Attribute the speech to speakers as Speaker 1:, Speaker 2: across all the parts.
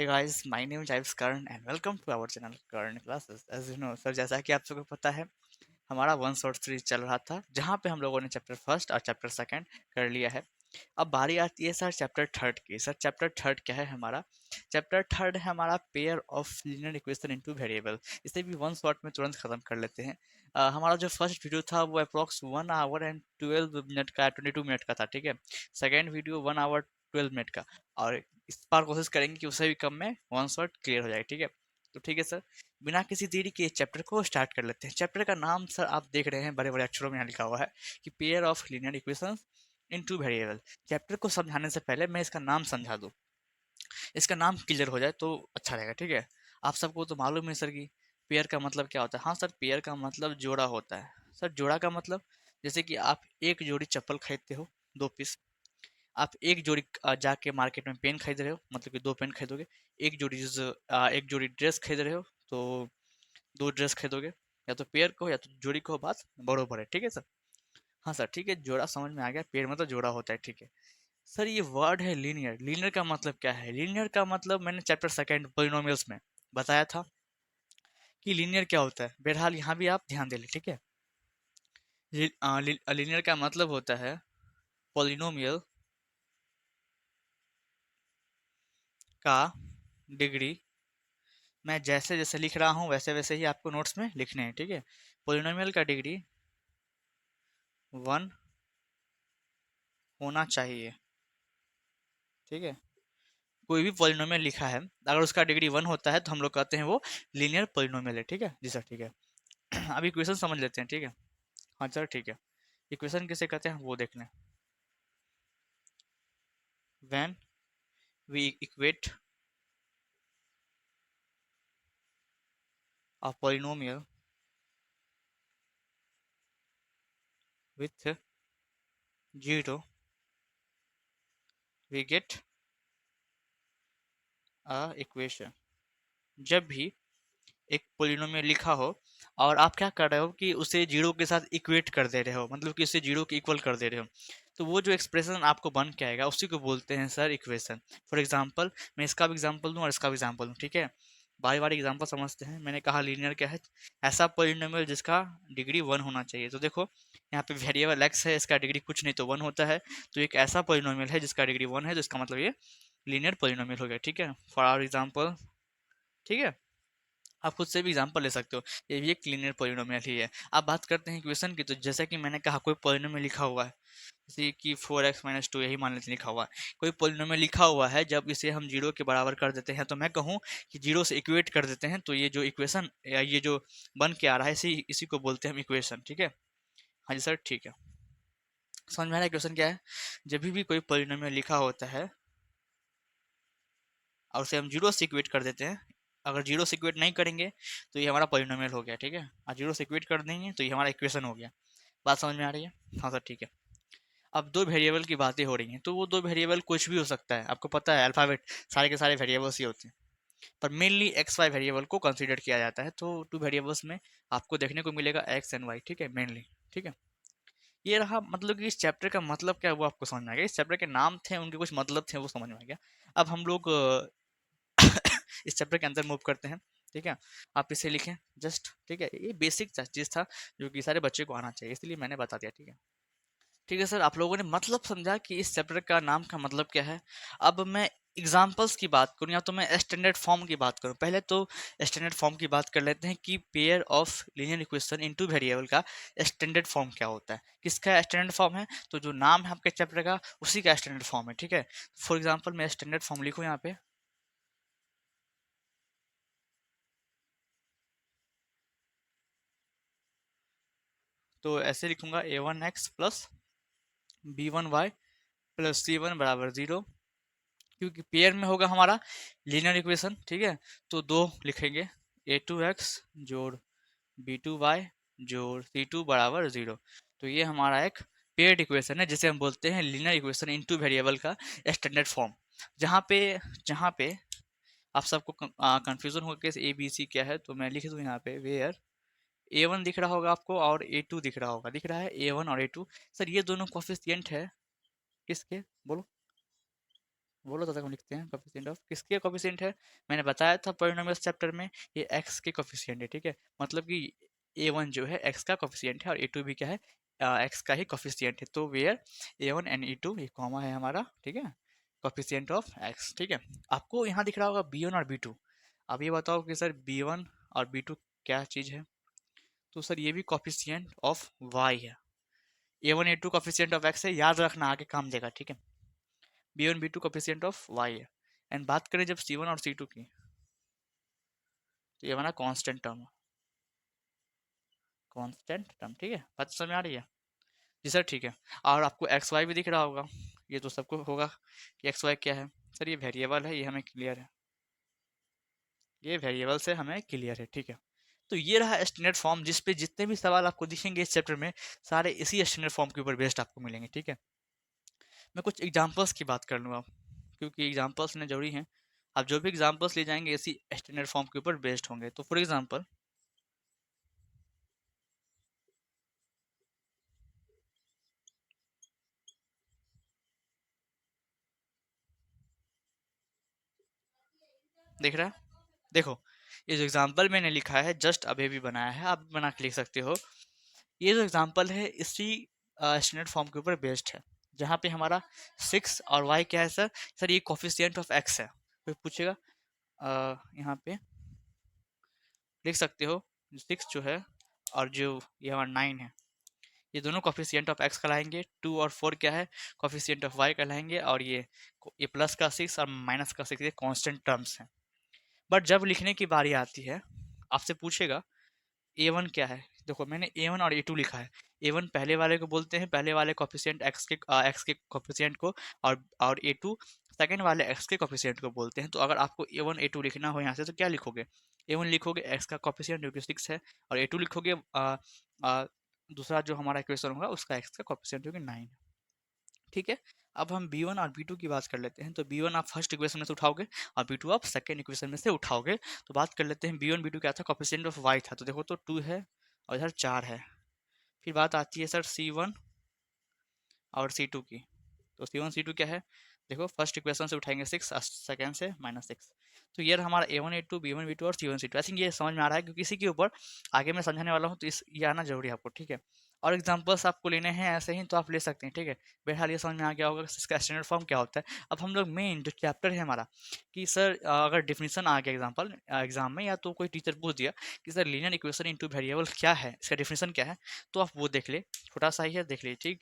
Speaker 1: guys, my name is Karan and welcome to our channel Karan Classes. As you know, sir जैसा कि आप सबको पता है हमारा वन शॉट सीरीज चल रहा था जहाँ पे हम लोगों ने चैप्टर फर्स्ट और चैप्टर सेकंड कर लिया है। अब बारी आती है सर चैप्टर थर्ड की। सर चैप्टर थर्ड क्या है हमारा? चैप्टर थर्ड है हमारा pair of linear equation in two variable. इसे भी वन शॉट में तुरंत खत्म कर लेते हैं। हमारा जो फर्स्ट वीडियो था वो अप्रोक्स 1 आवर एंड 12 मिनट का 22 मिनट का था, ठीक है। सेकेंड वीडियो 1 आवर 12 मिनट का, और इस बार कोशिश करेंगे कि उससे भी कम में वन शॉट क्लियर हो जाए, ठीक है। तो ठीक है सर, बिना किसी देरी के चैप्टर को स्टार्ट कर लेते हैं। चैप्टर का नाम सर आप देख रहे हैं बड़े बड़े अक्षरों में यहाँ लिखा हुआ है कि pair of linear equations into variable. Chapter को समझाने से पहले मैं इसका नाम समझा दूं, इसका नाम क्लियर हो जाए तो अच्छा रहेगा, ठीक है। आप सबको तो मालूम है सर कि पेयर का मतलब क्या होता है। हाँ सर, पेयर का मतलब जोड़ा होता है। सर जोड़ा का मतलब जैसे कि आप एक जोड़ी चप्पल खरीदते हो, 2 पीस। आप एक जोड़ी जाके मार्केट में पेन खरीद रहे हो, मतलब कि 2 पेन खरीदोगे। एक जोड़ी ड्रेस खरीद रहे हो तो 2 ड्रेस खरीदोगे। या तो पेयर को या तो जोड़ी को, बात बरोबर है, ठीक है सर। हाँ सर ठीक है, जोड़ा समझ में आ गया, पेयर मतलब जोड़ा होता है, ठीक है। सर ये वर्ड है लीनियर। लीनियर का मतलब क्या है? लीनियर का मतलब मैंने चैप्टर सेकंड पॉलिनोमियल्स में बताया था कि लीनियर क्या होता है। बहरहाल यहाँ भी आप ध्यान दे लें, ठीक है। लीनियर का मतलब होता है पॉलिनोमियल का डिग्री। मैं जैसे जैसे लिख रहा हूँ वैसे वैसे ही आपको नोट्स में लिखने हैं, ठीक है। पॉलिनोमियल का डिग्री 1 होना चाहिए, ठीक है। कोई भी पॉलिनोमियल लिखा है, अगर उसका डिग्री 1 होता है तो हम लोग कहते हैं वो लीनियर पॉलिनोमियल है, ठीक है जी सर, ठीक है। अब इक्वेशन समझ लेते हैं, ठीक है। हाँ सर ठीक है, इक्वेशन किसे कहते हैं वो देख लें। When we equate a polynomial with 0 we get a equation. जब भी एक पोलिनोमियल लिखा हो और आप क्या कर रहे हो कि उसे जीरो के साथ इक्वेट कर दे रहे हो, मतलब कि उसे जीरो के इक्वल कर दे रहे हो, तो वो जो एक्सप्रेशन आपको बन के आएगा उसी को बोलते हैं सर इक्वेशन। फॉर एग्जांपल मैं इसका भी एग्जांपल दूं और इसका भी एग्जांपल दूं, ठीक है। बारी बारी एग्जांपल समझते हैं। मैंने कहा लीनियर क्या है? ऐसा पोलिनोमियल जिसका डिग्री 1 होना चाहिए। तो देखो यहाँ पे वेरिएबल एक्स है, इसका डिग्री कुछ नहीं तो 1 होता है। तो एक ऐसा पोलिनोमियल है जिसका डिग्री 1 है, तो इसका मतलब ये लीनियर पोलिनोमियल हो गया, ठीक है। फॉर आवर एग्जांपल, ठीक है। आप खुद से भी एग्जांपल ले सकते हो, ये भी एक लीनियर पॉलिनोमियल ही है। अब बात करते हैं इक्वेशन की। तो जैसा कि मैंने कहा कोई पॉलिनोमियल लिखा हुआ है, जैसे कि 4x - 2 यही मान लेते लिखा हुआ है। कोई पॉलिनोमियल लिखा हुआ है, जब इसे हम जीरो के बराबर कर देते हैं तो मैं कहूँ कि जीरो से इक्वेट कर देते हैं, तो ये जो इक्वेशन या ये जो बन के आ रहा है इसी इसी को बोलते हैं हम इक्वेशन, ठीक है। हाँ जी सर ठीक है, समझ में आ रहा है इक्वेशन क्या है? जब भी कोई पॉलिनोमियल लिखा होता है और उसे हम जीरो से इक्वेट कर देते हैं, अगर जीरो से इक्वेट नहीं करेंगे तो ये हमारा पॉलिनोमियल हो गया, ठीक है। और जीरो से इक्वेट कर देंगे तो ये हमारा इक्वेशन हो गया। बात समझ में आ रही है? हाँ सर ठीक है। अब दो वेरिएबल की बातें हो रही हैं, तो वो दो वेरिएबल कुछ भी हो सकता है। आपको पता है अल्फाबेट सारे के सारे वेरिएबल्स ही होते हैं, पर मेनली एक्स वाई वेरिएबल को कंसीडर किया जाता है। तो टू वेरिएबल्स में आपको देखने को मिलेगा एक्स एंड वाई, ठीक है, मेनली, ठीक है। ये रहा, मतलब कि इस चैप्टर का मतलब क्या है वो आपको समझ में आ गया। इस चैप्टर के नाम थे, उनके कुछ मतलब थे, वो समझ में आ गया। अब हम लोग इस चैप्टर के अंदर मूव करते हैं, ठीक है। आप इसे लिखें जस्ट, ठीक है। ये बेसिक चीज था जो कि सारे बच्चे को आना चाहिए, इसलिए मैंने बता दिया, ठीक है। ठीक है सर, आप लोगों ने मतलब समझा कि इस चैप्टर का नाम का मतलब क्या है। अब मैं एग्जाम्पल्स की बात करूं या तो मैं स्टैंडर्ड फॉर्म की बात करूं। पहले तो स्टैंडर्ड फॉर्म की बात कर लेते हैं कि pair of linear equation in two variable का स्टैंडर्ड फॉर्म क्या होता है। किसका स्टैंडर्ड फॉर्म है? तो जो नाम है आपके चैप्टर का उसी का स्टैंडर्ड फॉर्म है, ठीक है। फॉर एग्जाम्पल मैं स्टैंडर्ड फॉर्म लिखूं यहाँ पे, तो ऐसे लिखूंगा a1x plus b1y plus c1 बराबर 0, क्योंकि पेयर में होगा हमारा लीनियर इक्वेशन, ठीक है। तो दो लिखेंगे, a2x जोड़ b2y जोड़ c2 बराबर 0। तो ये हमारा एक पेयर्ड इक्वेशन है जिसे हम बोलते हैं लीनियर इक्वेशन इनटू वेरिएबल का स्टैंडर्ड फॉर्म। जहाँ पे आप सबको कंफ्यूजन हो कि ए बी सी क्या है, तो मैं लिख दूँ यहाँ पे वेयर a1 दिख रहा होगा आपको और a2 दिख रहा होगा, दिख रहा है a1 और a2। सर ये दोनों कोफिशिएंट है किसके, बोलो? बोलो तो तक हम लिखते हैं कोफिशिएंट ऑफ किसके कोफिशिएंट है, मैंने बताया था पॉलिनोमियल्स चैप्टर में, ये एक्स के कोफिशिएंट है, ठीक है। मतलब कि a1 जो है एक्स का कोफिशिएंट है और a2 भी क्या है, एक्स का ही कोफिशिएंट है। तो वेयर a1 एंड e2 ये कॉमा है हमारा, ठीक है, कोफिशिएंट ऑफ एक्स, ठीक है। आपको यहाँ दिख रहा होगा b1 और b2। अब ये बताओ कि सर b1 और b2 क्या चीज़ है, तो सर ये भी कोफिशिएंट ऑफ y है। a1 a2 coefficient of x है, याद रखना आगे काम देगा, ठीक है। b1 b2 coefficient of y है। एंड बात करें जब c1 और c2 की, तो ये हमारा कांस्टेंट टर्म, कांस्टेंट टर्म, ठीक है। बात समझ में आ रही है? जी सर ठीक है। और आपको एक्स वाई भी दिख रहा होगा, ये तो सबको होगा कि एक्स वाई क्या है। सर ये वेरिएबल है, ये हमें क्लियर है, ये वेरिएबल से हमें क्लियर है, ठीक है। तो ये रहा स्टैंडर्ड फॉर्म, जिस पे जितने भी सवाल आपको दिखेंगे इस चैप्टर में सारे इसी स्टैंडर्ड फॉर्म के ऊपर बेस्ड आपको मिलेंगे, ठीक है। मैं कुछ एग्जांपल्स की बात कर लूँगा, क्योंकि एग्जांपल्स ने जरूरी हैं। आप जो भी एग्जांपल्स ले जाएंगे इसी स्टैंडर्ड फॉर्म के ऊपर बेस्ड होंगे। तो फॉर एग्जांपल देख रहा है, देखो ये जो एग्जांपल मैंने लिखा है जस्ट अभी भी बनाया है, आप बना के लिख सकते हो। ये जो एग्जांपल है इसी स्टैंडर्ड फॉर्म के ऊपर बेस्ड है, जहाँ पे हमारा 6 और y क्या है सर, सर ये कोफिशिएंट ऑफ x है। कोई पूछेगा यहाँ पे लिख सकते हो 6 जो है और जो ये हमारा 9 है, ये दोनों कोफिशिएंट ऑफ x कहलाएंगे। 2 और 4 क्या है, कोफिशिएंट ऑफ y कहलाएंगे। और ये प्लस का 6 और माइनस का 6 ये कांस्टेंट टर्म्स हैं। बट जब लिखने की बारी आती है, आपसे पूछेगा A1 क्या है। देखो मैंने A1 और A2 लिखा है। A1 पहले वाले को बोलते हैं, पहले वाले कोफिशिएंट x के कोफिशिएंट को, और A2 सेकंड वाले x के कोफिशिएंट को बोलते हैं। तो अगर आपको A1 A2 लिखना हो यहाँ से तो क्या लिखोगे, A1 लिखोगे x का कोफिशिएंट जो कि 6 है, और A2 लिखोगे दूसरा जो हमारा इक्वेशन होगा उसका x का कोफिशिएंट जो कि 9 है, ठीक है। अब हम B1 और B2 की बात कर लेते हैं। तो B1 आप फर्स्ट इक्वेशन में से उठाओगे और B2 आप सेकंड इक्वेशन में से उठाओगे। तो बात कर लेते हैं B1 B2 क्या था, कोफिशिएंट ऑफ y था, तो देखो तो 2 है और इधर 4 है। फिर बात आती है सर C1 और C2 की। तो C1 C2 क्या है, देखो फर्स्ट इक्वेशन से उठाएंगे 6 और सेकंड से -6। तो ये रहा हमारा A1 A2 B1 B2 और C1 C2। आई थिंक ये समझ में आ रहा है, क्योंकि इसी के ऊपर आगे मैं समझाने वाला हूँ, तो ये आना जरूरी है आपको, ठीक है। और एग्जांपल्स आपको लेने हैं ऐसे ही तो आप ले सकते हैं, ठीक है। बहरहाल ये समझ में आ गया होगा कि इसका स्टैंडर्ड फॉर्म क्या होता है। अब हम लोग मेन जो चैप्टर है हमारा, कि सर अगर डिफिनीशन आ गया एग्जाम्पल एग्जाम में, या तो कोई टीचर पूछ दिया कि sir linear equation in two variable क्या है, इसका डिफिनीशन क्या है, तो आप वो देख ले, छोटा सा ही है, देख लीजिए, ठीक।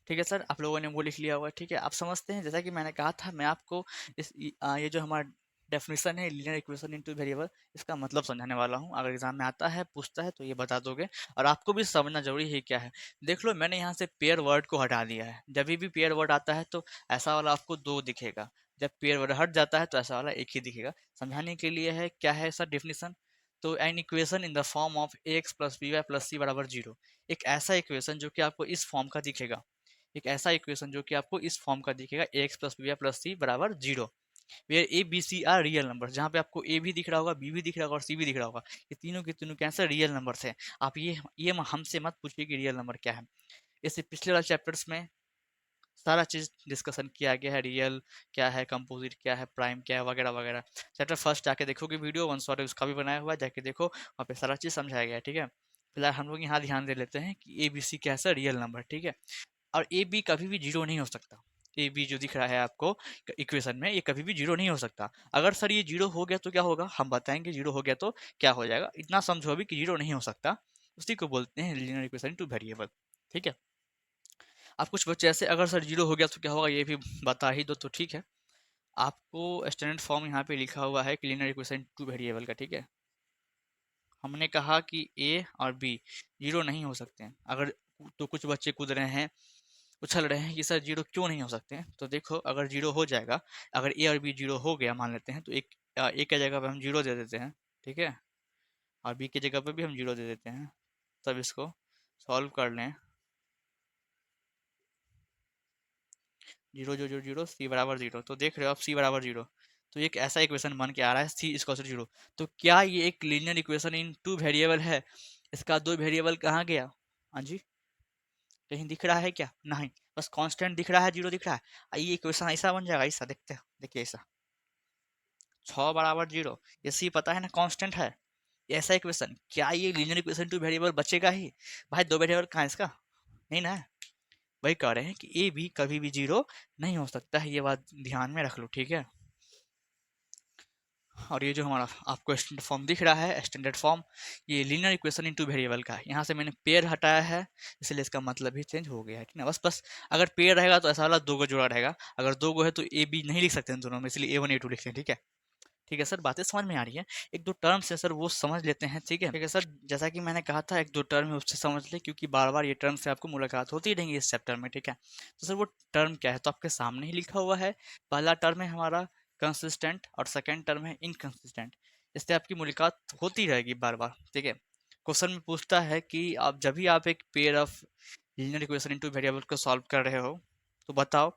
Speaker 1: ठीक है सर, आप लोगों ने वो लिख लिया होगा, ठीक है। आप समझते हैं, जैसा कि मैंने कहा था, मैं आपको ये जो हमारा डेफिनेशन है लीनियर इक्वेशन इनटू वेरिएबल, इसका मतलब समझाने वाला हूँ। अगर एग्जाम में आता है, पूछता है, तो ये बता दोगे। और आपको भी समझना जरूरी है क्या है। देख लो मैंने यहाँ से पेयर वर्ड को हटा दिया है। जब भी पेयर वर्ड आता है तो ऐसा वाला आपको 2 दिखेगा, जब पेयर वर्ड हट जाता है तो ऐसा वाला एक ही दिखेगा। समझाने के लिए है, क्या है सर डेफिनेशन। तो an equation in the form of ax plus B Y plus सी बराबर 0, एक ऐसा इक्वेशन जो कि आपको इस फॉर्म का दिखेगा, एक ऐसा इक्वेशन जो कि आपको इस फॉर्म का दिखेगा, ax प्लस बी प्लस सी बराबर 0, where a b c are real number, जहाँ पे आपको ए भी दिख रहा होगा, बी भी दिख रहा होगा और सी भी दिख रहा होगा। ये तीनों के तीनों कैसे रियल नंबर्स हैं। आप ये हमसे मत पूछिए कि रियल नंबर क्या है। इससे पिछले वाले चैप्टर्स में सारा चीज डिस्कशन किया गया है, रियल क्या है, कंपोजिट क्या है, प्राइम क्या है, वगैरह वगैरह। चैप्टर फर्स्ट जाके देखोगे, वीडियो वन शॉट उसका भी बनाया हुआ है, जाके देखो, वहाँ पे सारा चीज समझाया गया है, ठीक है। फिलहाल हम लोग यहाँ ध्यान दे लेते हैं कि ए बी सी कैसा रियल नंबर, ठीक है। और ए बी कभी भी जीरो नहीं हो सकता। ए बी जो दिख रहा है आपको इक्वेशन में, ये कभी भी जीरो नहीं हो सकता। अगर सर ये जीरो हो गया तो क्या होगा, हम बताएंगे जीरो हो गया तो क्या हो जाएगा। इतना समझो अभी कि जीरो नहीं हो सकता, उसी को बोलते हैं लीनियर इक्वेशन टू वेरिएबल, ठीक है। आप कुछ बच्चे ऐसे, अगर सर जीरो हो गया तो क्या होगा ये भी बता ही दो, तो ठीक है। आपको स्टैंडर्ड फॉर्म यहाँ पे लिखा हुआ है कि लीनियर इक्वेशन टू वेरिएबल का, ठीक है। हमने कहा कि ए और बी जीरो नहीं हो सकते हैं। अगर तो कुछ बच्चे कूद रहे हैं, उछल रहे हैं कि सर जीरो क्यों नहीं हो सकते हैं। तो देखो अगर जीरो हो जाएगा, अगर ए और बी जीरो हो गया मान लेते हैं, तो ए की जगह पे हम जीरो दे देते हैं, ठीक है। और बी की जगह पे भी हम जीरो दे देते हैं। तब इसको सॉल्व कर लें, जीरो जो जो जीरो सी बराबर जीरो, तो देख रहे हो आप सी बराबर जीरो। तो एक ऐसा इक्वेशन बन के आ रहा है सी इक्वल टू जीरो। तो क्या ये एक linear equation in two variable है। इसका दो वेरिएबल कहाँ गया, हाँ जी, कहीं दिख रहा है क्या, नहीं। बस कांस्टेंट दिख रहा है, जीरो दिख रहा है, ये इक्वेशन ऐसा बन जाएगा, ऐसा देखते हैं, देखिए ऐसा 6 बराबर जीरो, इसी पता है ना कांस्टेंट है, ऐसा इक्वेशन क्या ये लीनियर इक्वेशन टू वेरिएबल बचेगा ही? भाई दो वेरिएबल कहाँ है इसका, नहीं ना है। वही कह रहे हैं कि ए भी कभी भी जीरो नहीं हो सकता है, ये बात ध्यान में रख लो, ठीक है। और ये जो हमारा आपको स्टैंडर्ड फॉर्म दिख रहा है, स्टैंडर्ड फॉर्म, ये लीनियर इक्वेशन इनटू वेरिएबल का है। यहाँ से मैंने पेयर हटाया है, इसलिए इसका मतलब भी चेंज हो गया है, ठीक ना। बस बस अगर पेयर रहेगा तो ऐसा वाला दो गो जोड़ा रहेगा, अगर दो गो है तो ए बी नहीं लिख सकते हैं दोनों में, इसलिए ए वन ए टू लिखते हैं, ठीक है। ठीक है सर, बातें समझ में आ रही है। एक दो टर्म्स है सर वो समझ लेते हैं, ठीक है। ठीक है सर, जैसा कि मैंने कहा था एक दो टर्म है उससे समझ ले, क्योंकि बार बार ये टर्म से आपको मुलाकात होती रहेंगी इस चैप्टर में, ठीक है। तो सर वो टर्म क्या है, तो आपके सामने ही लिखा हुआ है। पहला टर्म है हमारा कंसिस्टेंट और सेकेंड टर्म है इनकंसिस्टेंट। इससे आपकी मुलाकात होती रहेगी बार बार, ठीक है। क्वेश्चन में पूछता है कि आप जब भी आप एक pair of linear equation in two variable को सॉल्व कर रहे हो तो बताओ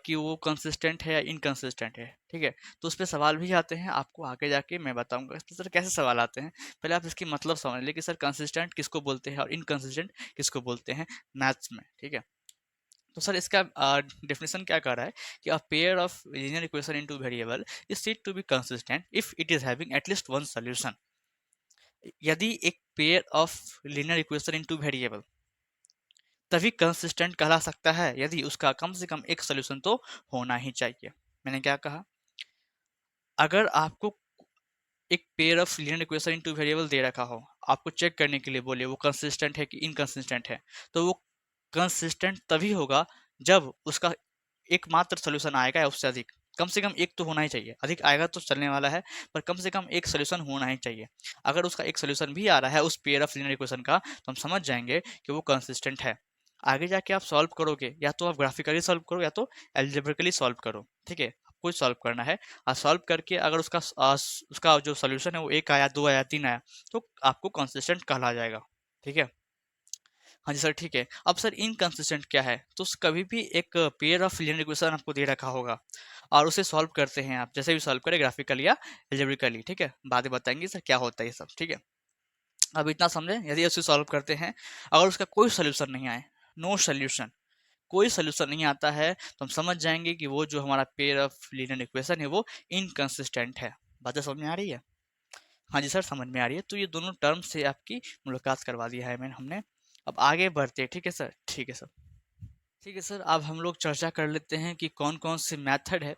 Speaker 1: कि वो कंसिस्टेंट है या इनकंसिस्टेंट है, ठीक है। तो उस पर सवाल भी आते हैं, आपको आगे जाके मैं बताऊंगा तो सर कैसे सवाल आते हैं। पहले आप इसकी मतलब समझ लें कि सर कंसिस्टेंट किसको बोलते हैं और इनकंसिस्टेंट किसको बोलते हैं मैथ्स में, ठीक है। तो सर इसका डेफिनेशन क्या कर रहा है कि a pair of linear equation in two variable is said to be consistent if it is having at least one solution. यदि एक pair of linear equation in two variable तभी कंसिस्टेंट कहला सकता है यदि उसका कम से कम एक सोल्यूशन तो होना ही चाहिए। मैंने क्या कहा, अगर आपको एक pair of linear equation in two variable दे रखा हो, आपको चेक करने के लिए बोले वो कंसिस्टेंट है कि इनकंसिस्टेंट है, तो वो कंसिस्टेंट तभी होगा जब उसका एकमात्र सोल्यूशन आएगा या उससे अधिक। कम से कम एक तो होना ही चाहिए, अधिक आएगा तो चलने वाला है, पर कम से कम एक सोल्यूशन होना ही चाहिए। अगर उसका एक सोल्यूशन भी आ रहा है उस पेयर ऑफ लीनियर इक्वेशन का, तो हम समझ जाएंगे कि वो कंसिस्टेंट है। आगे जाके आप सॉल्व करोगे, या तो आप ग्राफिकली सॉल्व करो या तो एल्जेब्रिकली सॉल्व करो, ठीक है, आपको सॉल्व करना है। और सॉल्व करके अगर उसका जो सोल्यूशन है वो एक आया, दो आया, तीन आया, तो आपको कंसिस्टेंट कहला जाएगा, ठीक है। हाँ जी सर, ठीक है। अब सर इनकंसिस्टेंट क्या है, तो कभी भी एक पेयर ऑफ लीनियर इक्वेशन आपको दे रखा होगा और उसे सॉल्व करते हैं आप, जैसे भी सॉल्व करें ग्राफिकली या एल्जेब्रिकली, ठीक है, बातें बताएंगे सर क्या होता है ये सब, ठीक है। अब इतना समझे, यदि उसे सॉल्व करते हैं, अगर उसका कोई सोल्यूशन नहीं आए, नो सोल्यूशन, कोई सोल्यूशन नहीं आता है, तो हम समझ जाएंगे कि वो जो हमारा पेयर ऑफ लीनियर इक्वेशन है वो इनकंसिस्टेंट है। बातें समझ में आ रही है? हाँ जी सर, समझ में आ रही है। तो ये दोनों टर्म से आपकी मुलाकात करवा दिया है मैंने हमने। अब आगे बढ़ते हैं, ठीक है सर, ठीक है सर। ठीक है सर, अब हम लोग चर्चा कर लेते हैं कि कौन कौन से मेथड है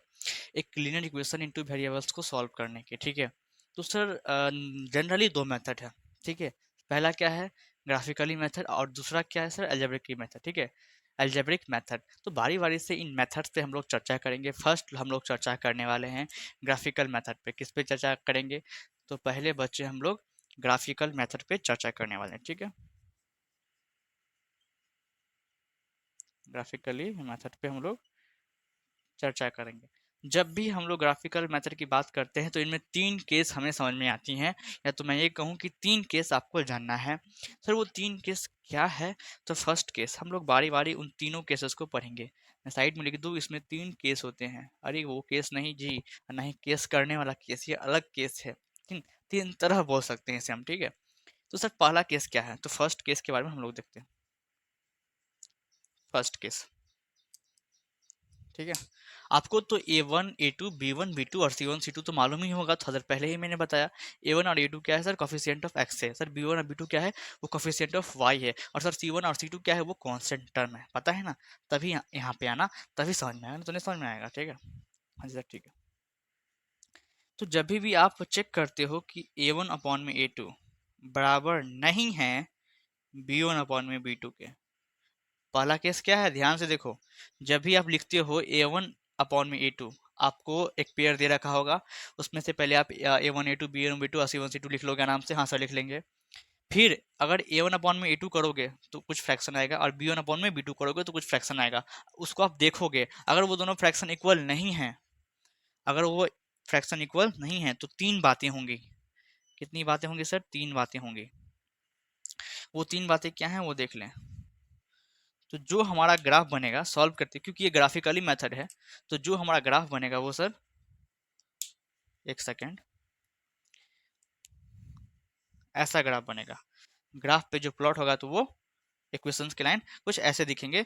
Speaker 1: एक लीनियर इक्वेशन इनटू वेरिएबल्स को सॉल्व करने के, ठीक है। तो सर जनरली दो मेथड है, ठीक है। पहला क्या है, ग्राफिकली मेथड, और दूसरा क्या है सर, एल्जेब्रिक मेथड, ठीक है। एल्जेब्रिक मेथड, तो बारी बारी से इन मेथड्स पे हम लोग चर्चा करेंगे। फर्स्ट हम लोग चर्चा करने वाले हैं ग्राफिकल मेथड पे। किस पे चर्चा करेंगे, तो पहले बच्चे हम लोग ग्राफिकल मेथड पे चर्चा करने वाले हैं, ठीक है। ग्राफिकली मेथड पे हम लोग चर्चा करेंगे। जब भी हम लोग ग्राफिकल मेथड की बात करते हैं तो इनमें तीन केस हमें समझ में आती हैं, या तो मैं ये कहूँ कि तीन केस आपको जानना है। सर वो तीन केस क्या है, तो फर्स्ट केस हम लोग बारी बारी उन तीनों केसेस को पढ़ेंगे। मैं साइड में लिख दूँ, इसमें तीन केस होते हैं। अरे वो केस नहीं जी, ना ही केस करने वाला केस, ये अलग केस है। तीन तीन तरह बोल सकते हैं इसे हम, ठीक है। तो सर पहला केस क्या है, तो फर्स्ट केस के बारे में हम लोग देखते हैं। फर्स्ट केस, ठीक है। आपको तो A1 A2 B1 B2 और C1 C2 तो मालूम ही होगा, थोड़ा देर पहले ही मैंने बताया। A1 और A2 क्या है सर, कोफिशिएंट ऑफ x है। सर B1 और B2 क्या है, वो कोफिशिएंट ऑफ y है। और सर C1 और C2 क्या है, वो कांस्टेंट टर्म है, पता है ना। तभी यहाँ पे आना, तभी समझ में आएगा, तो नहीं समझ में आएगा, ठीक है। हाँ जी सर, ठीक है। तो जब भी आप चेक करते हो कि A1 अपॉन में A2 बराबर नहीं है B1 अपॉन में B2 के, पहला केस क्या है, ध्यान से देखो। जब भी आप लिखते हो A1 अपॉन में A2, आपको एक पेयर दे रखा होगा, उसमें से पहले आप A1 A2 B1 B2 और C1 C2 लिख लोगे आराम से, हाँ सर लिख लेंगे। फिर अगर A1 अपॉन में A2 करोगे तो कुछ फ्रैक्शन आएगा, और B1 अपॉन में B2 करोगे तो कुछ फ्रैक्शन आएगा। उसको आप देखोगे, अगर वो दोनों फ्रैक्शन इक्वल नहीं है, अगर वो फ्रैक्शन इक्वल नहीं है तो तीन बातें होंगी। कितनी बातें होंगी सर, तीन बातें होंगी। वो तीन बातें क्या हैं वो देख लें। तो जो हमारा ग्राफ बनेगा सॉल्व करते, क्योंकि ये ग्राफिकली मेथड है, तो जो हमारा ग्राफ बनेगा वो सर, एक सेकेंड, ऐसा ग्राफ बनेगा। ग्राफ पे जो प्लॉट होगा तो वो इक्वेशंस के लाइन कुछ ऐसे दिखेंगे।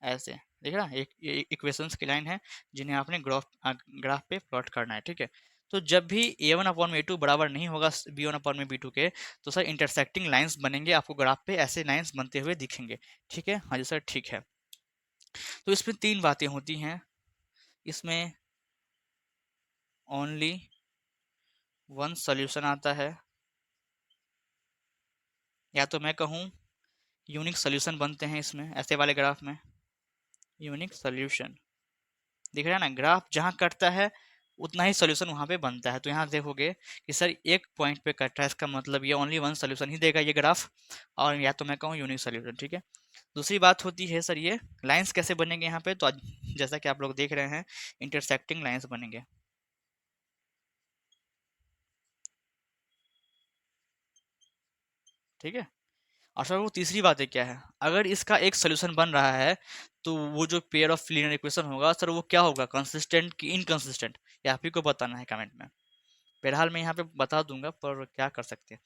Speaker 1: ऐसे देख रहा एक इक्वेशंस की लाइन है जिन्हें आपने ग्राफ पे प्लॉट करना है, ठीक है। तो जब भी a1/a2 बराबर नहीं होगा b1/b2 के, तो सर इंटरसेक्टिंग लाइंस बनेंगे, आपको ग्राफ पे ऐसे लाइंस बनते हुए दिखेंगे, ठीक है। हाँ जी सर, ठीक है। तो इसमें तीन बातें होती हैं, इसमें ओनली वन सॉल्यूशन आता है, या तो मैं कहूँ यूनिक सॉल्यूशन बनते हैं इसमें, ऐसे वाले ग्राफ में यूनिक सॉल्यूशन दिख रहा है ना। ग्राफ जहाँ कटता है उतना ही सोल्यूशन वहाँ पे बनता है। तो यहाँ देखोगे कि सर एक पॉइंट पे कट रहा है, इसका मतलब ये ओनली वन सोल्यूशन ही देगा ये ग्राफ, और या तो मैं कहूँ यूनिक सोल्यूशन, ठीक है। दूसरी बात होती है सर ये लाइंस कैसे बनेंगे यहाँ पे, तो जैसा कि आप लोग देख रहे हैं इंटरसेक्टिंग लाइंस बनेंगे, ठीक है। और सर वो तीसरी बात है क्या है, अगर इसका एक सोल्यूशन बन रहा है तो वो जो पेयर ऑफ लीनियर इक्वेशन होगा सर वो क्या होगा, कंसिस्टेंट कि इनकंसिस्टेंट, ये आप ही को बताना है कमेंट में। फिलहाल मैं यहाँ पे बता दूंगा, पर क्या कर सकते हैं,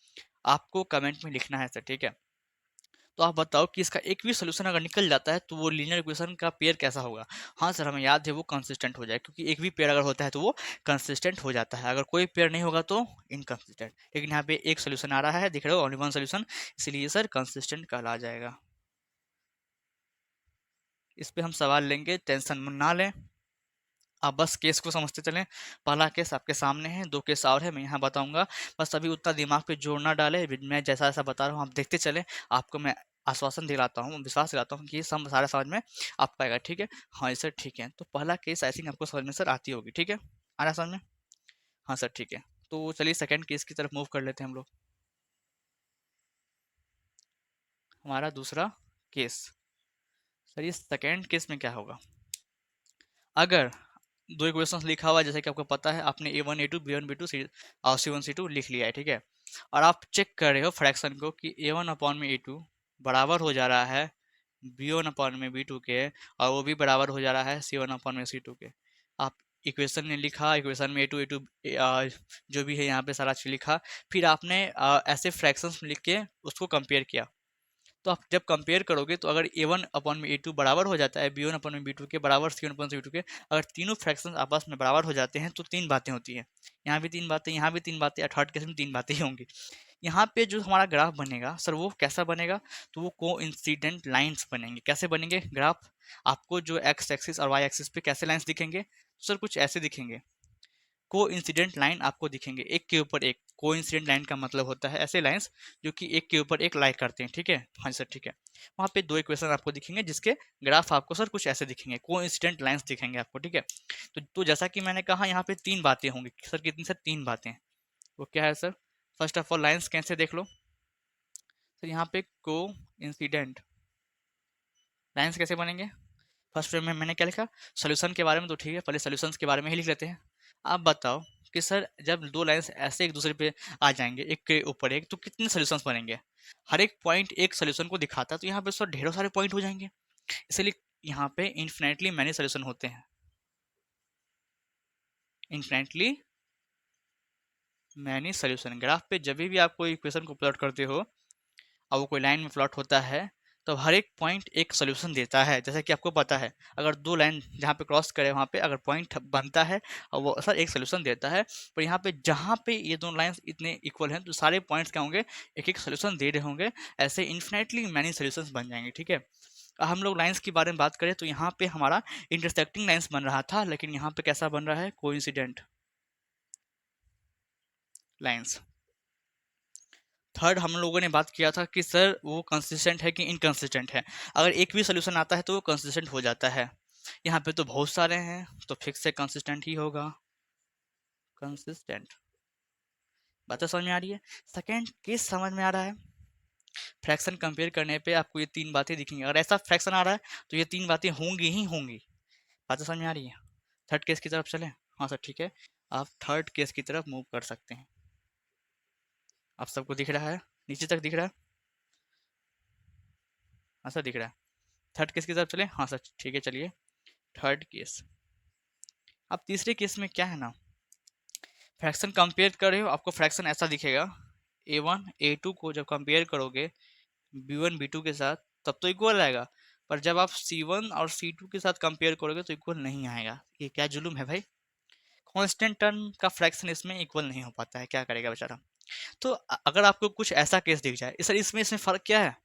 Speaker 1: आपको कमेंट में लिखना है सर, ठीक है। तो आप बताओ कि इसका एक भी सोल्यूशन अगर निकल जाता है तो वो लीनियर इक्वेशन का पेयर कैसा होगा। हाँ सर हमें याद है वो कंसिस्टेंट हो जाए, क्योंकि एक भी पेयर अगर होता है तो वो कंसिस्टेंट हो जाता है, अगर कोई पेयर नहीं होगा तो इनकंसिस्टेंट। लेकिन यहाँ पे एक सोल्यूशन आ रहा है, दिख रहे हो, ओनली वन सोल्यूशन, इसलिए सर कंसिस्टेंट कहला जाएगा। इस पे हम सवाल लेंगे, टेंशन ना लें, आप बस केस को समझते चलें। पहला केस आपके सामने है, दो केस और है मैं यहाँ बताऊंगा, बस अभी उतना दिमाग पे जोर ना डाले, मैं जैसा जैसा बता रहा हूँ आप देखते चलें। आपको मैं आश्वासन दिलाता हूँ, विश्वास दिलाता हूँ कि ये सब सारा समझ में आपको आएगा, ठीक है। हाँ सर ठीक है, तो पहला केस आई थिंक आपको समझ में सर आती होगी, ठीक है, आ रहा समझ में। हाँ सर ठीक है, तो चलिए सेकेंड केस की तरफ मूव कर लेते हैं हम लोग। हमारा दूसरा केस, सर ये सेकेंड केस में क्या होगा, अगर दो इक्वेशंस लिखा हुआ है जैसे कि आपको पता है, आपने a1 a2 b1 b2 और c1 c2 लिख लिया है, ठीक है। और आप चेक कर रहे हो फ्रैक्शन को कि a1/a2 बराबर हो जा रहा है b1/b2 के, और वो भी बराबर हो जा रहा है c1/c2 के। आप इक्वेशन ने लिखा, इक्वेशन में a2 a2 जो भी है यहाँ पे सारा चीज लिखा, फिर आपने ऐसे फ्रैक्शंस लिख के उसको कंपेयर किया। तो आप जब कंपेयर करोगे तो अगर a1/a2 बराबर हो जाता है b1/b2 के बराबर c1/c2 के, अगर तीनों फ्रैक्शंस आपस में बराबर हो जाते हैं तो तीन बातें होती हैं, यहाँ भी तीन बातें, यहाँ भी तीन बातें, थर्ड केस में तीन बातें ही होंगी। यहाँ पे जो हमारा ग्राफ बनेगा सर वो कैसा बनेगा, तो वो को इंसिडेंट लाइन्स बनेंगे। कैसे बनेंगे ग्राफ, आपको जो एक्स एक्सिस और वाई एक्सिस पे कैसे लाइन्स दिखेंगे, तो सर कुछ ऐसे दिखेंगे, को इंसिडेंट लाइन आपको दिखेंगे एक के ऊपर एक। को इंसिडेंट लाइन का मतलब होता है ऐसे लाइंस जो कि एक के ऊपर एक लाइक करते हैं, ठीक है। हाँ सर ठीक है, वहाँ पे दो इक्वेशन आपको दिखेंगे जिसके ग्राफ आपको सर कुछ ऐसे दिखेंगे, को इंसिडेंट लाइन्स दिखेंगे आपको, ठीक है। तो जैसा कि मैंने कहा यहाँ पे तीन बातें होंगी सर, कितनी सर, तीन बातें। वो क्या है sir, first of all lines कैसे देख लो सर, यहाँ पे को इंसिडेंट लाइन्स कैसे बनेंगे। फर्स्ट में मैंने क्या लिखा, सोल्यूशन के बारे में, तो ठीक है पहले सोल्यूशंस के बारे में ही लिख लेते हैं। आप बताओ कि सर जब दो लाइंस ऐसे एक दूसरे पे आ जाएंगे एक के ऊपर एक, तो कितने सोल्यूशंस बनेंगे। हर एक पॉइंट एक सोल्यूशन को दिखाता है, तो यहाँ पे सर ढेरों सारे पॉइंट हो जाएंगे, इसलिए यहाँ पे इन्फिनेटली मैनी सोल्यूशन होते हैं, इन्फिनेटली मैनी सोल्यूशन। ग्राफ पे जब भी आप कोई इक्वेशन को प्लॉट करते हो और वो कोई लाइन में प्लॉट होता है, तो हर एक पॉइंट एक सोल्यूशन देता है। जैसा कि आपको पता है अगर दो लाइन जहाँ पे क्रॉस करे वहाँ पे अगर पॉइंट बनता है और वो सर एक सोल्यूशन देता है, पर यहाँ पे जहाँ पे ये दोनों लाइंस इतने इक्वल हैं तो सारे पॉइंट्स क्या होंगे, एक एक सोल्यूशन दे रहे होंगे, ऐसे इन्फिनेटली मैनी सोल्यूशंस बन जाएंगे, ठीक है। हम लोग लाइंस के बारे में बात करें तो यहाँ पे हमारा इंटरसेक्टिंग लाइंस बन रहा था, लेकिन यहाँ पे कैसा बन रहा है, कोइंसिडेंट लाइंस। थर्ड हम लोगों ने बात किया था कि सर वो कंसिस्टेंट है कि इनकंसिस्टेंट है, अगर एक भी सोल्यूशन आता है तो वो कंसिस्टेंट हो जाता है। यहाँ पे तो बहुत सारे हैं तो फिक्स से कंसिस्टेंट ही होगा, कंसिस्टेंट। बात तो समझ में आ रही है। सेकेंड केस समझ में आ रहा है, फ्रैक्शन कंपेयर करने पे आपको ये तीन बातें दिखेंगी, अगर ऐसा फ्रैक्शन आ रहा है तो ये तीन बातें होंगी ही होंगी। बात तो समझ में आ रही है। थर्ड केस की तरफ चलें। हाँ सर ठीक है, आप थर्ड केस की तरफ मूव कर सकते हैं। आप सबको दिख रहा है, नीचे तक दिख रहा है। हाँ सर दिख रहा है। थर्ड केस की तरफ चले। हाँ सर ठीक है चलिए, थर्ड केस। अब तीसरे केस में क्या है ना, फ्रैक्शन कंपेयर कर रहे हो, आपको फ्रैक्शन ऐसा दिखेगा, a1 a2 को जब कंपेयर करोगे b1 b2 के साथ तब तो इक्वल आएगा, पर जब आप C1 और C2 के साथ कंपेयर करोगे तो इक्वल नहीं आएगा। ये क्या जुल्म है भाई, कांस्टेंट टर्म का फ्रैक्शन इसमें इक्वल नहीं हो पाता है, क्या करेगा बेचारा। तो अगर आपको कुछ ऐसा केस दिख जाए, सर इसमें फ़र्क क्या है,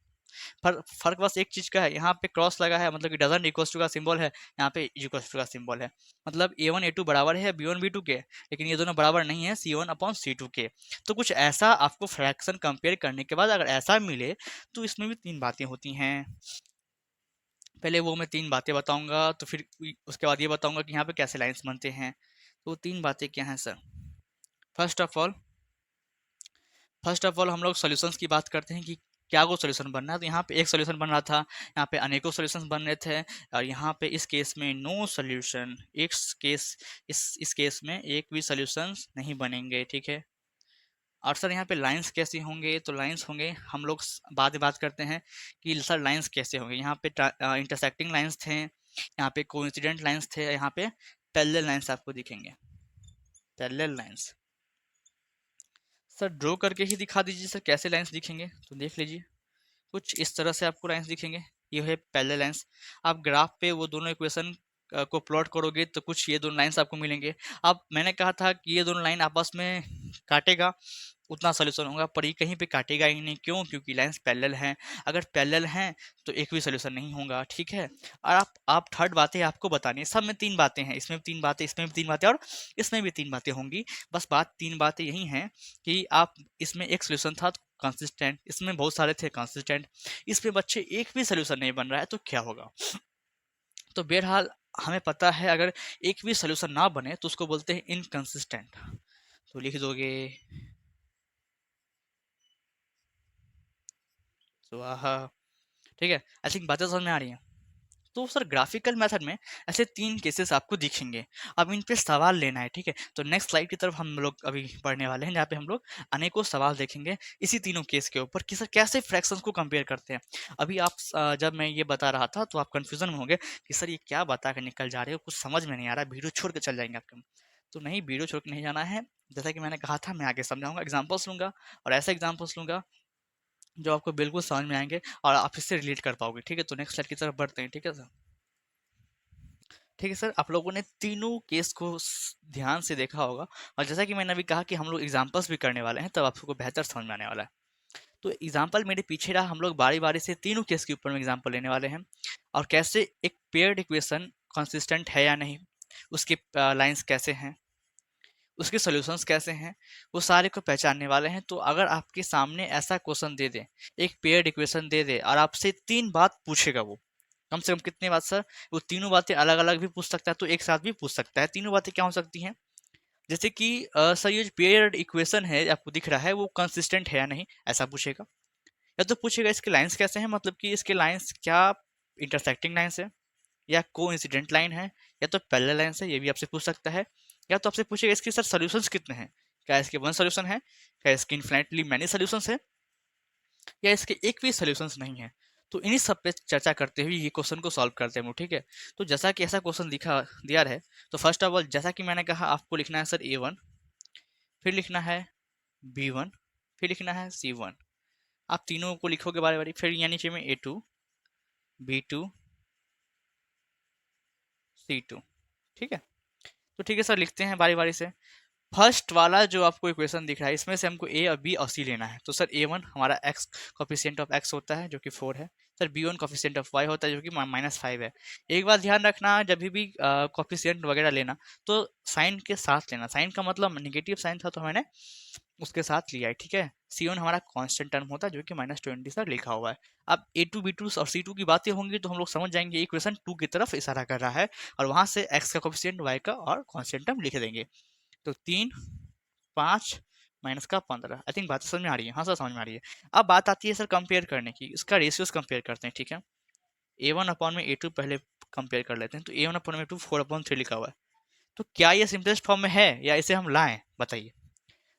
Speaker 1: फर्क बस एक चीज का है, यहाँ पे क्रॉस लगा है मतलब कि डजंट इक्वल्स टू का सिंबल है, यहाँ पे इक्वल्स टू का सिंबल है, मतलब A1 A2 बराबर है B1 B2 के, लेकिन ये दोनों बराबर नहीं है C1/C2 के। तो कुछ ऐसा आपको फ्रैक्शन कंपेयर करने के बाद अगर ऐसा मिले तो इसमें भी तीन बातें होती हैं। पहले वो मैं तीन बातें बताऊंगा, तो फिर उसके बाद ये बताऊंगा कि यहाँ पे कैसे लाइंस बनते हैं। तो वो तीन बातें क्या हैं सर। फर्स्ट ऑफ ऑल हम लोग सॉल्यूशंस की बात करते हैं कि क्या वो सॉल्यूशन बनना है। तो यहाँ पे एक सॉल्यूशन बन रहा था, यहाँ पे अनेकों सॉल्यूशंस बन रहे थे, और यहाँ पे इस केस में नो सॉल्यूशन, इस केस में एक भी सॉल्यूशंस नहीं बनेंगे, ठीक है। और सर यहाँ पे लाइंस कैसे होंगे, तो लाइंस होंगे, हम लोग बाद में बात करते हैं कि सर लाइंस कैसे होंगे। यहाँ पे इंटरसेक्टिंग लाइंस थे, यहाँ पे कोइंसिडेंट लाइंस थे, यहाँ पे पैरेलल लाइंस आपको दिखेंगे, पैरेलल लाइंस। सर ड्रॉ करके ही दिखा दीजिए सर कैसे लाइंस दिखेंगे, तो देख लीजिए कुछ इस तरह से आपको लाइंस दिखेंगे, ये है पैरेलल लाइंस। आप ग्राफ पे वो दोनों इक्वेशन को प्लॉट करोगे तो कुछ ये दोनों लाइंस आपको मिलेंगे। अब मैंने कहा था कि ये दोनों लाइन आपस में काटेगा उतना सॉल्यूशन होगा, पर ये कहीं पे काटेगा ही नहीं, क्यों, क्योंकि लाइंस पैरेलल हैं। अगर पैरेलल हैं तो एक भी सॉल्यूशन नहीं होगा, ठीक है। और आप थर्ड बातें आपको बतानी है, सब में तीन बातें हैं, इसमें भी तीन बातें, इसमें भी तीन बातें, और इसमें भी तीन बातें होंगी। बस बात तीन बातें यही हैं कि आप इसमें एक सोल्यूशन था कंसिस्टेंट, इसमें बहुत सारे थे कंसिस्टेंट, इसमें बच्चे एक भी सोल्यूशन नहीं बन रहा है, तो क्या होगा। तो बहरहाल हमें पता है अगर एक भी सोल्यूशन ना बने तो उसको बोलते हैं इनकंसिस्टेंट। तो लिख दोगे स्वाहा, ठीक है। आई थिंक बातें समझ में आ रही हैं। तो सर ग्राफिकल मेथड में ऐसे तीन केसेस आपको दिखेंगे, अब इन पे सवाल लेना है, ठीक है। तो नेक्स्ट स्लाइड की तरफ हम लोग अभी बढ़ने वाले हैं, जहाँ पे हम लोग अनेकों सवाल देखेंगे इसी तीनों केस के ऊपर कि सर कैसे फ्रैक्शंस को कंपेयर करते हैं। अभी आप जब मैं ये बता रहा था तो आप कंफ्यूजन में होंगे कि सर ये क्या बता कर निकल जा रहे हो, कुछ समझ में नहीं आ रहा, वीडियो छोड़ के चल जाएंगे आपके। तो नहीं, वीडियो छोड़ के नहीं जाना है, जैसा कि मैंने कहा था मैं आगे समझाऊंगा, एग्जाम्पल्स लूंगा, और ऐसे एग्जाम्पल्स लूंगा जो आपको बिल्कुल समझ में आएंगे और आप इससे रिलेट कर पाओगे, ठीक है। तो नेक्स्ट स्लाइड की तरफ बढ़ते हैं, ठीक है सर। ठीक है सर, आप लोगों ने तीनों केस को ध्यान से देखा होगा, और जैसा कि मैंने अभी कहा कि हम लोग एग्जाम्पल्स भी करने वाले हैं, तब आपको बेहतर समझ में आने वाला है। तो एग्जाम्पल मेरे पीछे रहा, हम लोग बारी बारी से तीनों केस के ऊपर में एग्जाम्पल लेने वाले हैं, और कैसे एक पेयर्ड इक्वेशन कंसिस्टेंट है या नहीं, उसके लाइंस कैसे हैं, उसके सॉल्यूशंस कैसे हैं, वो सारे को पहचानने वाले हैं। तो अगर आपके सामने ऐसा क्वेश्चन दे दे, एक पेयर्ड इक्वेशन दे दे और आपसे तीन बात पूछेगा, वो कम से कम कितनी बात सर, वो तीनों बातें अलग अलग भी पूछ सकता है, तो एक साथ भी पूछ सकता है। तीनों बातें क्या हो सकती हैं, जैसे कि सर ये जो पेयर्ड इक्वेशन है आपको दिख रहा है वो कंसिस्टेंट है या नहीं, ऐसा पूछेगा। या तो पूछेगा इसके लाइंस कैसे हैं, मतलब कि इसके लाइंस क्या इंटरसेक्टिंग लाइंस है, या कोइंसिडेंट लाइन है, या तो पैरेलल लाइंस है, ये भी आपसे पूछ सकता है। या तो आपसे पूछेगा इसके सर सॉल्यूशंस कितने हैं, क्या इसके वन सॉल्यूशन है, क्या इसके इन्फिनिटली मैनी सॉल्यूशंस है, या इसके एक भी सॉल्यूशंस नहीं है। तो इन्हीं सब पे चर्चा करते हुए ये क्वेश्चन को सॉल्व करते हैं हम लोग, ठीक है। तो जैसा कि ऐसा क्वेश्चन दिखा दिया है, तो फर्स्ट ऑफ ऑल जैसा कि मैंने कहा आपको लिखना है सर A1, फिर लिखना है B1, फिर लिखना है C1। आप तीनों को लिखोगे बारी बारी, फिर यानी नीचे में A2 B2 C2, ठीक है। तो ठीक है सर, लिखते हैं बारी बारी से। फर्स्ट वाला जो आपको इक्वेशन दिख रहा है, इसमें से हमको ए और बी और सी लेना है। तो सर A1 हमारा एक्स कॉफिशिएंट ऑफ एक्स होता है जो कि 4 है, sir B1 coefficient of Y होता है जो कि -5 है। एक बात ध्यान रखना, जब भी कॉफिशिएंट वगैरह लेना तो साइन के साथ लेना, साइन का मतलब निगेटिव साइन था तो मैंने उसके साथ लिया है, ठीक है। C1 हमारा कांस्टेंट टर्म होता है जो कि -20 सर लिखा हुआ है। अब A2 B2 और C2 की बातें होंगी तो हम लोग समझ जाएंगे इक्वेशन 2 की तरफ इशारा कर रहा है, और वहां से एक्स का कॉफिशिएंट वाई का और कांस्टेंट टर्म लिख देंगे। तो 3 5 माइनस का 15। आई थिंक बात समझ में आ रही है, हाँ सर समझ में आ रही है। अब बात आती है सर कंपेयर करने की, इसका रेशियोज कंपेयर करते हैं, ठीक है। A1 अपॉन में A2 पहले कंपेयर कर लेते हैं। तो A1 अपॉन में A2 4/3 लिखा हुआ है। तो क्या ये सिंपलेस्ट फॉर्म में है या इसे हम लाएं, बताइए।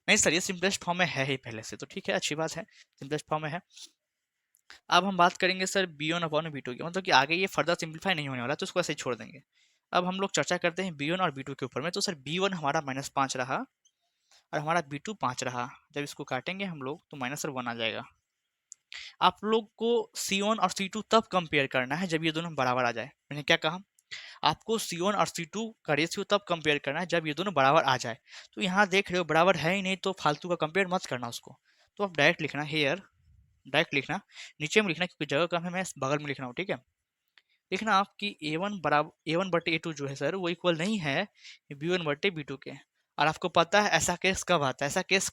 Speaker 1: नहीं सर, ये सिंपलेस्ट फॉर्म में है ही पहले से, तो ठीक है, अच्छी बात है, सिंपलेस्ट फॉर्म में है। अब हम बात करेंगे सर B1 अपॉन B2 की, मतलब कि आगे ये फर्दर सिंप्लीफाई नहीं होने वाला, तो उसको ऐसे ही छोड़ देंगे। अब हम लोग चर्चा करते हैं B1 और B2 के ऊपर में। तो सर B1 हमारा -5 रहा, और हमारा B2 5 रहा। जब इसको काटेंगे हम लोग तो -1 आ जाएगा। आप लोग को C1 और C2 तब कंपेयर करना है जब ये दोनों बराबर आ जाए। मैंने क्या कहा, आपको C1 और C2 का रेशियो तब कंपेयर करना है जब ये दोनों बराबर आ जाए। तो यहाँ देख रहे हो बराबर है ही नहीं, तो फालतू का कंपेयर मत करना उसको। तो आप डायरेक्ट लिखना हेयर, डायरेक्ट लिखना, नीचे में लिखना क्योंकि जगह कम है, मैं बगल में लिख रहा हूँ, ठीक है। लिखना आपकी A1 बटे A2 जो है सर वो इक्वल नहीं है B1 बटे B2 के। और आपको पता है ऐसा केस कब आता है, ऐसा केस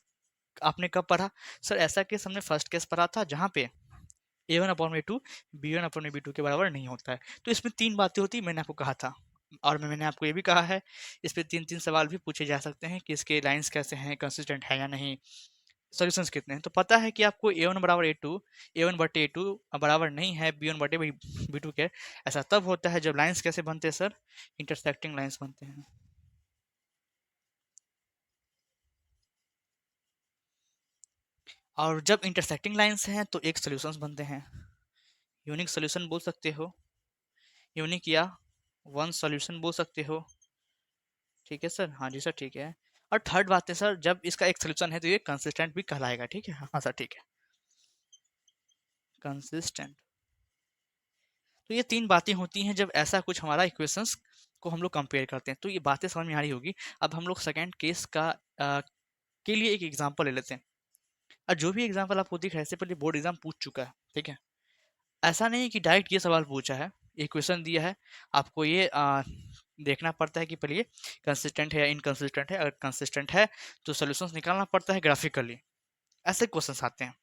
Speaker 1: आपने कब पढ़ा सर? ऐसा केस हमने फर्स्ट केस पढ़ा था जहाँ पे A1/A2 B1/B2 के बराबर नहीं होता है। तो इसमें तीन बातें होती मैंने आपको कहा था, और मैंने आपको ये भी कहा है इस पे तीन तीन सवाल भी पूछे जा सकते हैं कि इसके लाइंस कैसे हैं, कंसिस्टेंट है या नहीं, सॉल्यूशंस कितने हैं। तो पता है कि आपको A1 बटे A2 बराबर नहीं है B1 बटे B2 के। ऐसा तब होता है जब लाइंस कैसे बनते हैं सर? इंटरसेक्टिंग लाइंस बनते हैं। और जब इंटरसेक्टिंग लाइंस हैं तो एक सॉल्यूशंस बनते हैं, यूनिक सॉल्यूशन बोल सकते हो, यूनिक या वन सॉल्यूशन बोल सकते हो। ठीक है सर, हाँ जी सर ठीक है। और थर्ड बात है सर, जब इसका एक सोल्यूशन है तो ये कंसिस्टेंट भी कहलाएगा, ठीक है। हाँ सर ठीक है, कंसिस्टेंट। तो ये तीन बातें होती हैं जब ऐसा कुछ हमारा इक्वेशंस को हम लोग कंपेयर करते हैं। तो ये बातें समझ में आ रही होगी। अब हम लोग सेकेंड केस का के लिए एक एग्जाम्पल ले लेते हैं। और जो भी एग्जाम्पल आपको दिख रहा है इससे पहले बोर्ड एग्जाम पूछ चुका है, ठीक है। ऐसा नहीं कि डायरेक्ट ये सवाल पूछा है, इक्वेशन दिया है, आपको ये देखना पड़ता है कि पहले ये कंसिस्टेंट है या इनकंसिस्टेंट है। अगर कंसिस्टेंट है तो सॉल्यूशंस निकालना पड़ता है ग्राफिकली। ऐसे क्वेश्चंस आते हैं।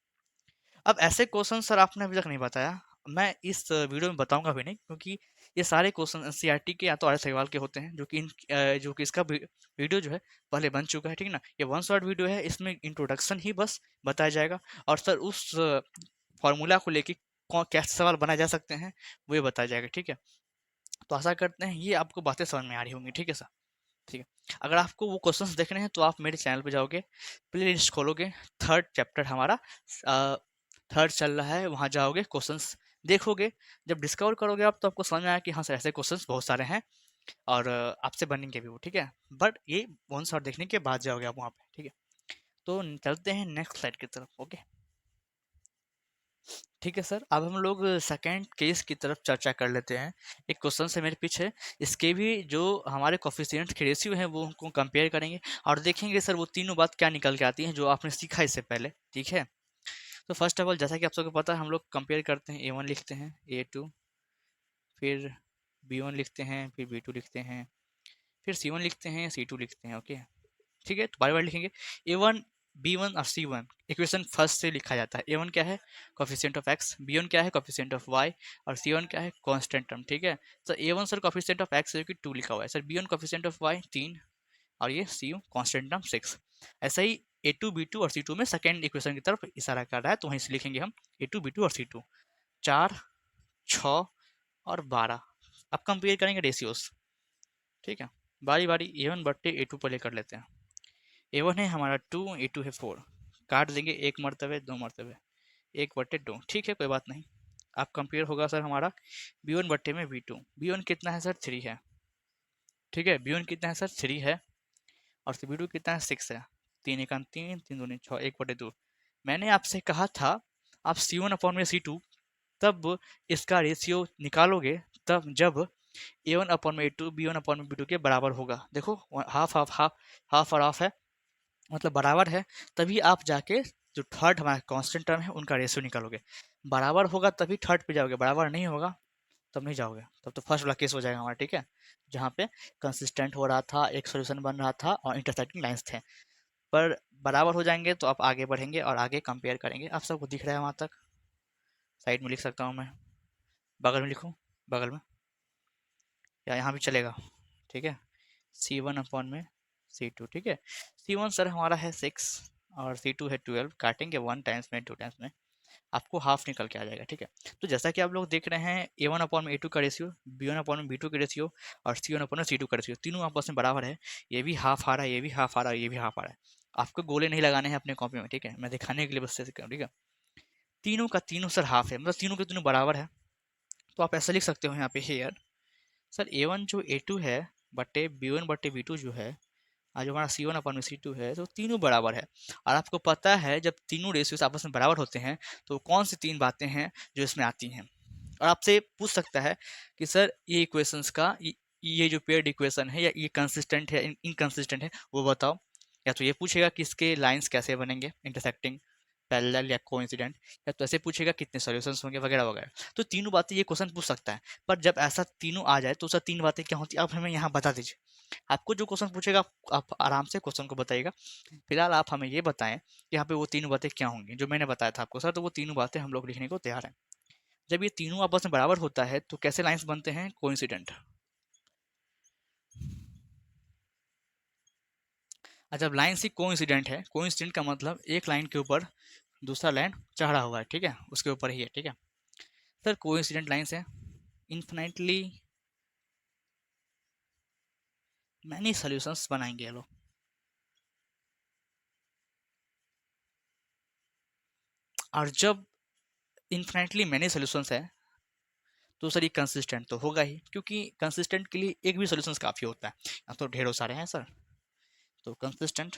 Speaker 1: अब ऐसे क्वेश्चन सर आपने अभी तक नहीं बताया, मैं इस वीडियो में बताऊंगा भी नहीं, क्योंकि ये सारे क्वेश्चन एनसीईआरटी के या तो आर्य सवाल के होते हैं, जो कि इसका वीडियो जो है पहले बन चुका है, ठीक है ना। ये वन शॉट वीडियो है, इसमें इंट्रोडक्शन ही बस बताया जाएगा, और सर उस फॉर्मूला को लेके कैसे सवाल बनाए जा सकते हैं वो ये बताया जाएगा, ठीक है। तो आशा करते हैं ये आपको बातें समझ में आ रही होंगी, ठीक है सर। ठीक है, अगर आपको वो क्वेश्चंस देखने हैं तो आप मेरे चैनल पे जाओगे, प्ले लिस्ट खोलोगे, थर्ड चैप्टर हमारा थर्ड चल रहा है, वहाँ जाओगे, क्वेश्चंस देखोगे। जब डिस्कवर करोगे आप तो आपको समझ में आया कि हाँ सर ऐसे क्वेश्चंस बहुत सारे हैं, और आपसे बनेंगे भी वो, ठीक है। बट ये वन शॉट देखने के बाद जाओगे आप वहाँ पे, ठीक है। तो चलते हैं नेक्स्ट स्लाइड की तरफ, ओके। ठीक है सर, अब हम लोग सेकंड केस की तरफ चर्चा कर लेते हैं। एक क्वेश्चन है मेरे पीछे, इसके भी जो हमारे कोफिशिएंट्स के रेशियो हैं वो उनको कंपेयर करेंगे, और देखेंगे सर वो तीनों बात क्या निकल के आती हैं जो आपने सीखा इससे पहले, ठीक है। तो फर्स्ट ऑफ ऑल जैसा कि आप सबको पता है हम लोग कंपेयर करते हैं, A1 लिखते हैं, A2, फिर B1 लिखते हैं, फिर B2 लिखते हैं, फिर C1 लिखते हैं, C2 लिखते हैं, ओके। ठीक है, तो बार बार लिखेंगे। A1, B1 और C1 इक्वेशन फर्स्ट से लिखा जाता है। A1 क्या है? कोफिशिएंट ऑफ x, B1 क्या है? कोफिशिएंट ऑफ y, और C1 क्या है? कांस्टेंट टर्म, ठीक है। तो A1 sir coefficient of x जो कि 2 लिखा हुआ है sir, B1 coefficient of y 3, और ये C कांस्टेंट टर्म 6। ऐसा ही A2, B2 और C2 में सेकेंड इक्वेशन की तरफ इशारा कर रहा है, तो वहीं से लिखेंगे हम A2, B2 और C2। 4, 6 और 12। अब कंपेयर करेंगे रेशियोज, ठीक है। बारी बारी A1 बट्टे A2 पर लेकर लेते हैं। A1 है हमारा 2, A2 है 4, काट देंगे एक मरतबे, दो मरतबे, 1/2, ठीक है कोई बात नहीं। अब कंपेयर होगा सर हमारा B1 बट्टे में B2। B1 कितना है सर? 3 है, ठीक है। B1 कितना है सर? 3 है, और B2 कितना है? 6 है। 3 1 3, 3 2 6, 1/2। मैंने आपसे कहा था आप C1 अपॉन में C2 तब इसका रेशियो निकालोगे तब जब A1 अपॉन में A2 B1 अपॉन में B2 के बराबर होगा। देखो हाफ हाफ हाफ, हाफ और हाफ है, मतलब बराबर है, तभी आप जाके जो थर्ड हमारा कांस्टेंट टर्म है उनका रेशियो निकालोगे। बराबर होगा तभी थर्ड पे जाओगे, बराबर नहीं होगा तब नहीं जाओगे, तब तो फर्स्ट वाला केस हो जाएगा हमारा, ठीक है। जहाँ पे कंसिस्टेंट हो रहा था, एक सोल्यूशन बन रहा था और इंटरसेक्टिंग लाइंस थे। पर बराबर हो जाएंगे तो आप आगे बढ़ेंगे और आगे कंपेयर करेंगे। आप सबको दिख रहा है वहाँ तक? साइड में लिख सकता हूँ मैं, बगल में लिखूँ, बगल में, या यहाँ भी चलेगा, ठीक है। C1 अपॉन में C2, ठीक है। C1 सर हमारा है 6 और C2 है 12, काटेंगे 1 टाइम्स में 2 टाइम्स में, आपको हाफ निकल के आ जाएगा, ठीक है। तो जैसा कि आप लोग देख रहे हैं A1 अपॉन में A2 का रेशियो, B1 अपॉन में B2 का रेशियो, और C1 अपॉन में C2 का रेशियो, तीनों आपस में बराबर है। ये भी हाफ आ रहा है, ये भी हाफ आ रहा है, ये भी हाफ आ रहा है। आपको गोले नहीं लगाने हैं अपने कॉपी में, ठीक है, मैं दिखाने के लिए बस ऐसे ठीक है। तीनों का तीनों सर हाफ है, मतलब तीनों के तीनों बराबर है। तो आप ऐसा लिख सकते हो यहाँ पे हेयर सर A1 जो A2 है बटे B1 बटे B2 जो है आज जो हमारा C1 अपन में C2 है तो तीनों बराबर है। और आपको पता है जब तीनों रेशियोज आपस में बराबर होते हैं तो कौन सी तीन बातें हैं जो इसमें आती हैं। और आपसे पूछ सकता है कि सर ये इक्वेशंस का ये जो पेयर्ड इक्वेशन है या ये कंसिस्टेंट है इनकंसिस्टेंट है वो बताओ। या तो ये पूछेगा कि इसके लाइंस कैसे बनेंगे इंटरसेक्टिंग, पैरेलल या कोइंसिडेंट, या तो ऐसे पूछेगा कितने सॉल्यूशंस होंगे वगैरह वगैरह। तो तीनों बातें ये क्वेश्चन पूछ सकता है। पर जब ऐसा तीनों आ जाए तो सर तीन बातें क्या होती है आप हमें यहाँ बता दीजिए। आपको जो क्वेश्चन पूछेगा आप आराम से क्वेश्चन को बताइएगा। फिलहाल आप हमें ये बताएं कि यहाँ पे वो तीनों बातें क्या होंगी जो मैंने बताया था आपको सर। तो वो तीनों बातें हम लोग लिखने को तैयार हैं। जब ये तीनों आपस में बराबर होता है तो कैसे लाइंस बनते हैं, कोइंसिडेंट। जब लाइन सी कोइंसिडेंट है, कोइंसिडेंट का मतलब एक लाइन के ऊपर दूसरा लाइन चढ़ा हुआ है, ठीक है, उसके ऊपर ही है, ठीक है। सर कोइंसिडेंट लाइंस है, इन्फिनाइटली मैनी सॉल्यूशंस बनाएंगे ये लोग। और जब इन्फिनाइटली मैनी सॉल्यूशंस है तो सर ये कंसिस्टेंट तो होगा ही, क्योंकि कंसिस्टेंट के लिए एक भी सॉल्यूशंस काफ़ी होता है, अब तो ढेरों सारे हैं सर। तो कंसिस्टेंट,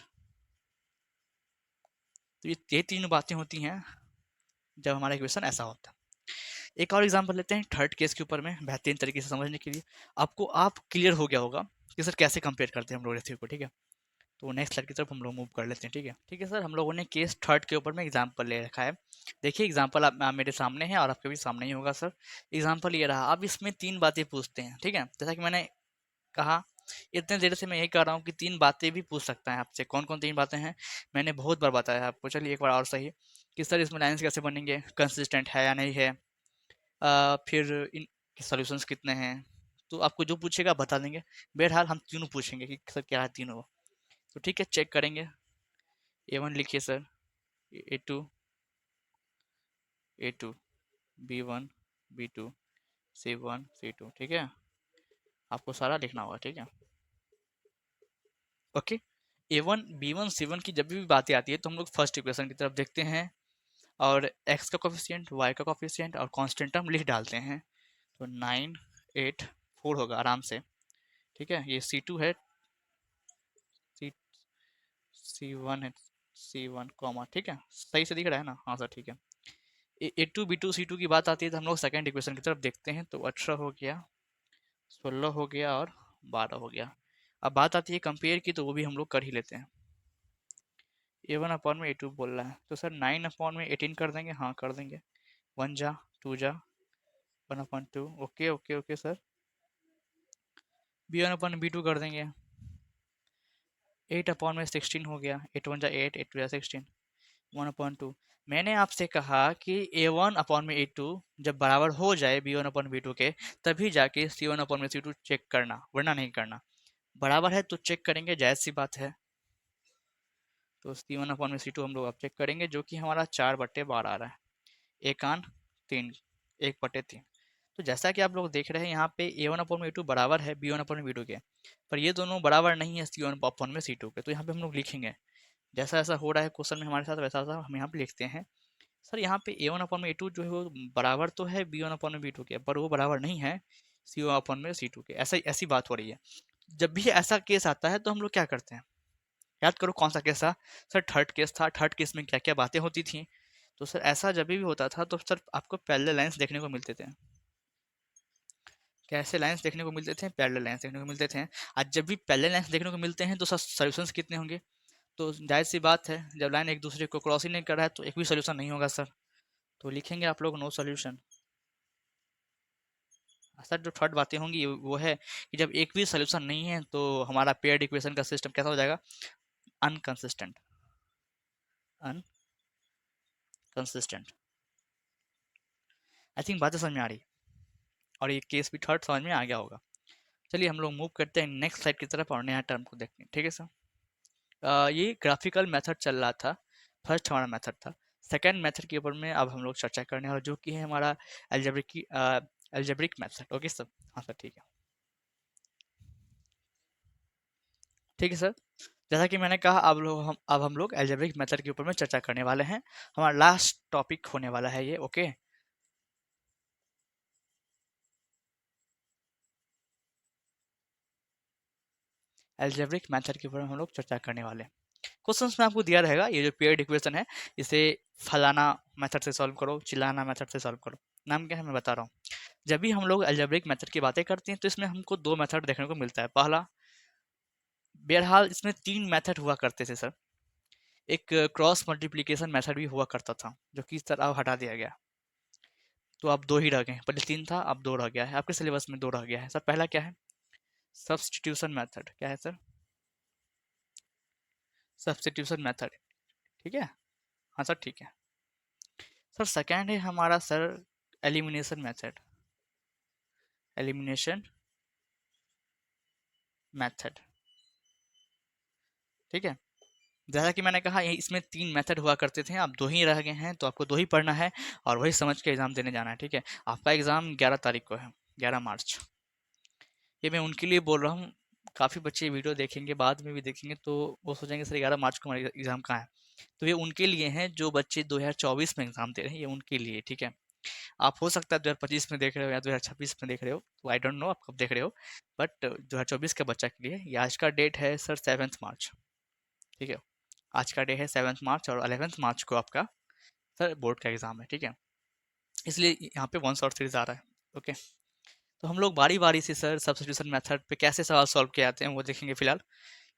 Speaker 1: तो ये तीन बातें होती हैं जब हमारा इक्वेशन ऐसा होता है। एक और एग्जांपल लेते हैं थर्ड केस के ऊपर में बेहतरीन तरीके से समझने के लिए। आपको आप क्लियर हो गया होगा कि सर कैसे कंपेयर करते हैं हम लोग रेसिपी को, ठीक है। तो नेक्स्ट स्लाइड की तरफ हम लोग मूव कर लेते हैं, ठीक है। ठीक है सर, हम लोगों ने केस थर्ड के ऊपर में एग्जांपल ले रखा है। देखिए एग्जांपल आप मेरे सामने है और आपके भी सामने ही होगा सर। एग्जांपल ये रहा, अब इसमें तीन बातें पूछते हैं, ठीक है। जैसा कि मैंने कहा इतने देर से मैं यही कह रहा हूँ कि तीन बातें भी पूछ सकता है आपसे। कौन कौन तीन बातें हैं मैंने बहुत बार बताया आपको, चलिए एक बार और सही कि सर इसमें लाइंस कैसे बनेंगे, कंसिस्टेंट है या नहीं है, फिर इन सॉल्यूशंस कितने हैं। तो आपको जो पूछेगा बता देंगे। बहरहाल हम तीनों पूछेंगे कि सर क्या है तीनों। तो ठीक है, चेक करेंगे। A1 लिखिए sir, A2, A2, B1, B2, C1, C2, ठीक है। आपको सारा लिखना होगा, ठीक है। ओके। A1, B1, C1 की जब भी बातें आती है तो हम लोग फर्स्ट इक्वेशन की तरफ देखते हैं और x का कोफिशिएंट, y का कोफिशिएंट और कांस्टेंट हम लिख डालते हैं। तो 9, 8, 4 होगा आराम से, ठीक है। ये C2 है, सी C1 है, C1 कॉमा, ठीक है। सही से दिख रहा है ना, हाँ सर ठीक है। A2, B2, C2 की बात आती है तो हम लोग सेकंड इक्वेशन की तरफ देखते हैं। तो 18 हो गया, 16 हो गया और 12 हो गया। अब बात आती है कंपेयर की, तो वो भी हम लोग कर ही लेते हैं। A1/A2 बोल रहा है तो सर 9/18 कर देंगे, हाँ कर देंगे। 1 जा 2 जा 1/2, okay okay okay sir. B1/B2 कर देंगे, 8/16 हो गया, 8 1 जा 8, 8 2 जा 16, 1/2। मैंने आपसे कहा कि A1/A2 जब बराबर हो जाए B1/B2 के तभी जाके C1/C2 चेक करना, वरना नहीं करना। बराबर है तो चेक करेंगे, जायज़ सी बात है। तो C1/C2 हम लोग अब चेक करेंगे, जो कि हमारा 4/12 आ रहा है। एक आन 3, 1/3। तो जैसा कि आप लोग देख रहे हैं यहाँ पे A1/A2 बराबर है B1/B2 के, पर ये दोनों बराबर नहीं है C1/C2 के। तो यहाँ पे हम लोग लिखेंगे जैसा ऐसा हो रहा है क्वेश्चन में हमारे साथ, वैसा वैसा हम यहाँ पे लिखते हैं। सर यहाँ पे A1/A2 जो है वो बराबर तो है B1/B2 के, पर वो बराबर नहीं है C1/C2 के। ऐसा ऐसी बात हो रही है। जब भी ऐसा केस आता है तो हम लोग क्या करते हैं, याद करो कौन सा केस था सर, थर्ड केस था। थर्ड केस में क्या क्या बातें होती थी। तो सर ऐसा जब भी होता था तो सर आपको पैरेलल लाइंस देखने को मिलते थे। कैसे लाइंस देखने को मिलते थे, पैरेलल लाइंस देखने को मिलते थे। आज जब भी पैरेलल लाइंस देखने को मिलते हैं तो सर सॉल्यूशंस कितने होंगे। तो जाहिर सी बात है जब लाइन एक दूसरे को क्रॉस ही नहीं कर रहा है तो एक भी सोल्यूशन नहीं होगा सर। तो लिखेंगे आप लोग नो सोल्यूशन। सर जो थर्ड बातें होंगी वो है कि जब एक भी सोल्यूशन नहीं है तो हमारा पेयर्ड इक्वेशन का सिस्टम कैसा हो जाएगा, अनकंसिस्टेंट, अनकंसिस्टेंट। आई थिंक बातें समझ में आ रही, और ये केस भी थर्ड समझ में आ गया होगा। चलिए हम लोग मूव करते हैं नेक्स्ट स्लाइड की तरफ और नया टर्म को देखते हैं, ठीक है सर। ये ग्राफिकल मेथड चल रहा था, फर्स्ट हमारा मेथड था। सेकेंड मेथड के ऊपर में अब हम लोग चर्चा करने वाले, जो कि है हमारा एल्जेब्रिक मेथड। ओके सर, हाँ सर ठीक है। ठीक है सर, जैसा कि मैंने कहा अब हम लोग एल्जेब्रिक मेथड के ऊपर में चर्चा करने वाले हैं। हमारा लास्ट टॉपिक होने वाला है ये, ओके। एल्जेब्रिक मेथड के ऊपर हम लोग चर्चा करने वाले हैं। क्वेश्चंस में आपको दिया रहेगा ये जो पेयर्ड इक्वेशन है, इसे फलाना मेथड से सॉल्व करो, चिलाना मेथड से सॉल्व करो। नाम क्या है मैं बता रहा हूँ। जब भी हम लोग एल्जेब्रिक मेथड की बातें करते हैं तो इसमें हमको दो मेथड देखने को मिलता है। पहला, बहरहाल इसमें तीन मेथड हुआ करते थे सर। एक क्रॉस मल्टीप्लिकेशन मेथड भी हुआ करता था, जो कि इस तरह हटा दिया गया। तो अब दो ही रह गए, पहले तीन था अब दो रह गया है, आपके सिलेबस में दो रह गया है सर। पहला क्या है? Substitution method. क्या है सर? Substitution method. ठीक है, हाँ सर ठीक है सर। सेकेंड है हमारा sir elimination method. Elimination method, ठीक है। जैसा कि मैंने कहा इसमें तीन मेथड हुआ करते थे, अब दो ही रह गए हैं, तो आपको दो ही पढ़ना है और वही समझ के एग्जाम देने जाना है, ठीक है। आपका एग्जाम 11 तारीख को है, 11 मार्च। ये मैं उनके लिए बोल रहा हूँ, काफ़ी बच्चे वीडियो देखेंगे, बाद में भी देखेंगे तो वो सोचेंगे सर 11 मार्च को हमारा एग्जाम कहाँ है। तो ये उनके लिए हैं जो बच्चे 2024 में एग्जाम दे रहे हैं, ये उनके लिए, ठीक है। आप हो सकता है 2025 में देख रहे हो या 2026 में देख रहे हो, तो आई डोंट नो आप कब देख रहे हो, बट 2024 के बच्चा के लिए ये आज का डेट है सर 7 मार्च, ठीक है। आज का डे है 7 मार्च और 11 मार्च को आपका सर बोर्ड का एग्जाम है, ठीक है। इसलिए यहाँ पे वन शॉर्ट सीरीज आ रहा है, ओके। तो हम लोग बारी बारी से सर सब्स्टिट्यूशन मेथड पे कैसे सवाल सॉल्व किए जाते हैं वो देखेंगे फिलहाल।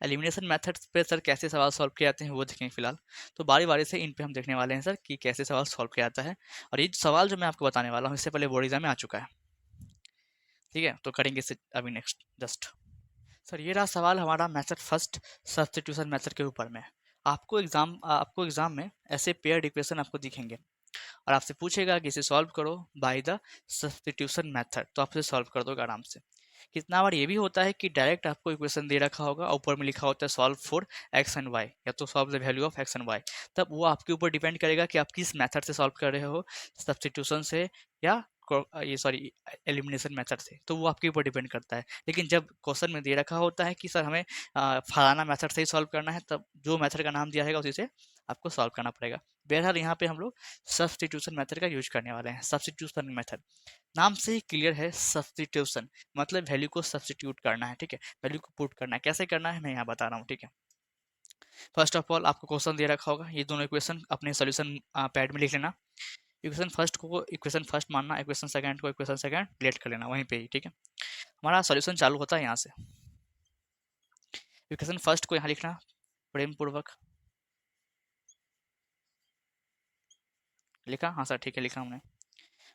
Speaker 1: एलिमिनेशन मेथड पे सर कैसे सवाल सॉल्व किए जाते हैं वो देखेंगे फिलहाल। तो बारी बारी से इन पे हम देखने वाले हैं सर कि कैसे सवाल सॉल्व किया जाता है। और ये सवाल जो मैं आपको बताने वाला हूँ इससे पहले बोर्ड एग्जाम में आ चुका है, ठीक है। तो करेंगे इसे अभी नेक्स्ट जस्ट। सर ये रहा सवाल हमारा मेथड फर्स्ट, सब्स्टिट्यूशन मेथड के ऊपर में। आपको एग्जाम में ऐसे पेयर्ड इक्वेशन आपको दिखेंगे और आपसे पूछेगा कि इसे सॉल्व करो बाय द सब्स्टिट्यूशन मेथड, तो आप इसे सॉल्व कर दोगे आराम से। कितना बार ये भी होता है कि डायरेक्ट आपको इक्वेशन दे रखा होगा और ऊपर में लिखा होता है solve for x and y, या तो solve the value of x and y. तब वो आपके ऊपर डिपेंड करेगा कि आप किस मेथड से सॉल्व कर रहे हो, सब्स्टिट्यूशन से या ये सॉरी एलिमिनेशन मेथड से, तो वो आपके ऊपर डिपेंड करता है। लेकिन जब क्वेश्चन में दे रखा होता है कि सर हमें फलाना मेथड से ही सॉल्व करना है, तब जो मेथड का नाम दिया रहेगा उसी से आपको सॉल्व करना पड़ेगा। बहरहाल यहाँ पे हम लोग सब्स्टिट्यूशन मेथड का यूज करने वाले हैं। सब्स्टिट्यूशन मेथड नाम से ही क्लियर है, सब्स्टिट्यूशन मतलब वैल्यू को सब्स्टिट्यूट करना है, ठीक है। वैल्यू को पुट करना है, कैसे करना है मैं यहाँ बता रहा हूँ, ठीक है। फर्स्ट ऑफ ऑल आपको क्वेश्चन दे रखा होगा, ये दोनों इक्वेशन अपने सोल्यूशन पैड में लिख लेना। इक्वेशन फर्स्ट को इक्वेशन फर्स्ट मानना, इक्वेशन सेकंड को इक्वेशन सेकंड लेट कर लेना वहीं पे ही, ठीक है। हमारा सोल्यूशन चालू होता है यहाँ से। इक्वेशन फर्स्ट को यहाँ लिखना प्रेम पूर्वक। लिखा? हाँ सर ठीक है, लिखा हमने।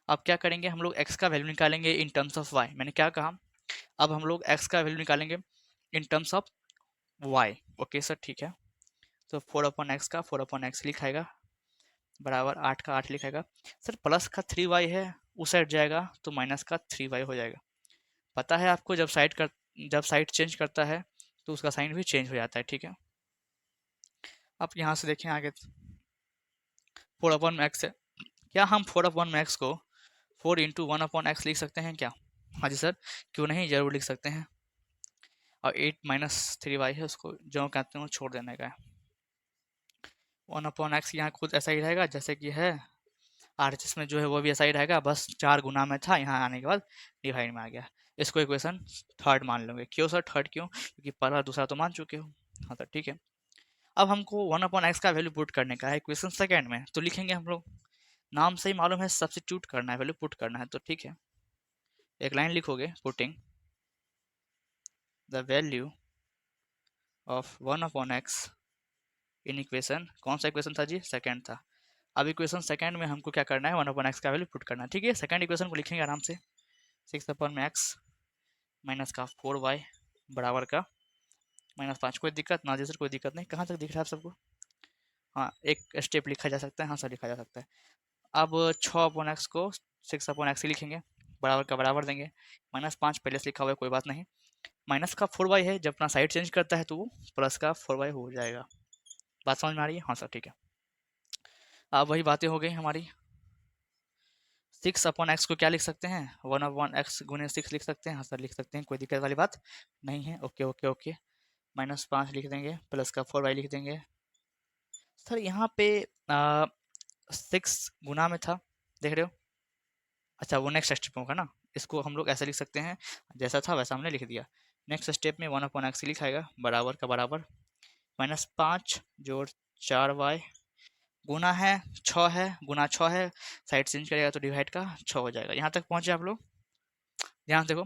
Speaker 1: अब क्या करेंगे, हम लोग x का वैल्यू निकालेंगे इन टर्म्स ऑफ y। मैंने क्या कहा, अब हम लोग x का वैल्यू निकालेंगे in terms of y। Okay sir ठीक है। तो 4/x का 4/x लिखाएगा बराबर 8 का 8 लिखाएगा। सर प्लस का 3y है, उस साइड जाएगा तो माइनस का 3y हो जाएगा। पता है आपको, जब साइड चेंज करता है तो उसका साइन भी चेंज हो जाता है, ठीक है। अब यहाँ से देखें आगे, 4/x है। क्या हम 4/x को 4 × 1/x लिख सकते हैं क्या? हाँ जी सर, क्यों नहीं, जरूर लिख सकते हैं। और 8 - 3y है, उसको जो कहते हैं वो छोड़ देने का है। 1/x यहाँ खुद ऐसा ही रहेगा जैसे कि है, RHS में जो है वो भी ऐसा ही रहेगा, बस 4 गुना में था, यहाँ आने के बाद डिवाइड में आ गया। इसको इक्वेशन थर्ड मान लोगे। क्यों सर थर्ड क्यों? क्योंकि पहला दूसरा तो मान चुके हो। हाँ सर ठीक है। अब हमको 1/x का वैल्यू पुट करने का है इक्वेशन सेकंड में, तो लिखेंगे हम लोग, नाम से ही मालूम है सब्स्टिट्यूट करना है, वैल्यू पुट करना है, तो ठीक है। एक लाइन लिखोगे, putting the value of 1/x in equation, कौन सा इक्वेशन था जी? सेकंड था। अब इक्वेशन सेकंड में हमको क्या करना है, 1/x का वैल्यू पुट करना है, ठीक है। सेकंड इक्वेशन को लिखेंगे आराम से, 6/x माइनस का 4y बराबर का -5। कोई दिक्कत ना जी सर? कोई दिक्कत नहीं, कहाँ तक दिख रहा है आप सबको? हाँ, एक स्टेप लिखा जा सकता है, हाँ सर लिखा जा सकता है। अब 6/x को 6/x ही लिखेंगे, बराबर का बराबर देंगे, -5 पहले से लिखा हुआ है, कोई बात नहीं। माइनस का 4y है, जब अपना साइड चेंज करता है तो वो प्लस का 4y हो जाएगा। बात समझ में आ रही है? हाँ सर ठीक है। अब वही बातें हो गई हमारी। 6/x को क्या लिख सकते हैं, 1/x गुने 6 लिख सकते हैं, हाँ सर लिख सकते हैं, कोई दिक्कत वाली बात नहीं है। Okay okay okay. -5 लिख देंगे, प्लस का 4y लिख देंगे। सर यहाँ पे 6 गुना में था, देख रहे हो? अच्छा वो नेक्स्ट स्टेप होगा ना, इसको हम लोग ऐसा लिख सकते हैं, जैसा था वैसा हमने लिख दिया। नेक्स्ट स्टेप में 1/x लिखाएगा बराबर का बराबर -5 जोड़ 4y गुना है 6 है गुना 6 है, साइड चेंज करेगा तो डिवाइड का 6 हो जाएगा। यहाँ तक पहुँचे आप लोग? ध्यान देखो,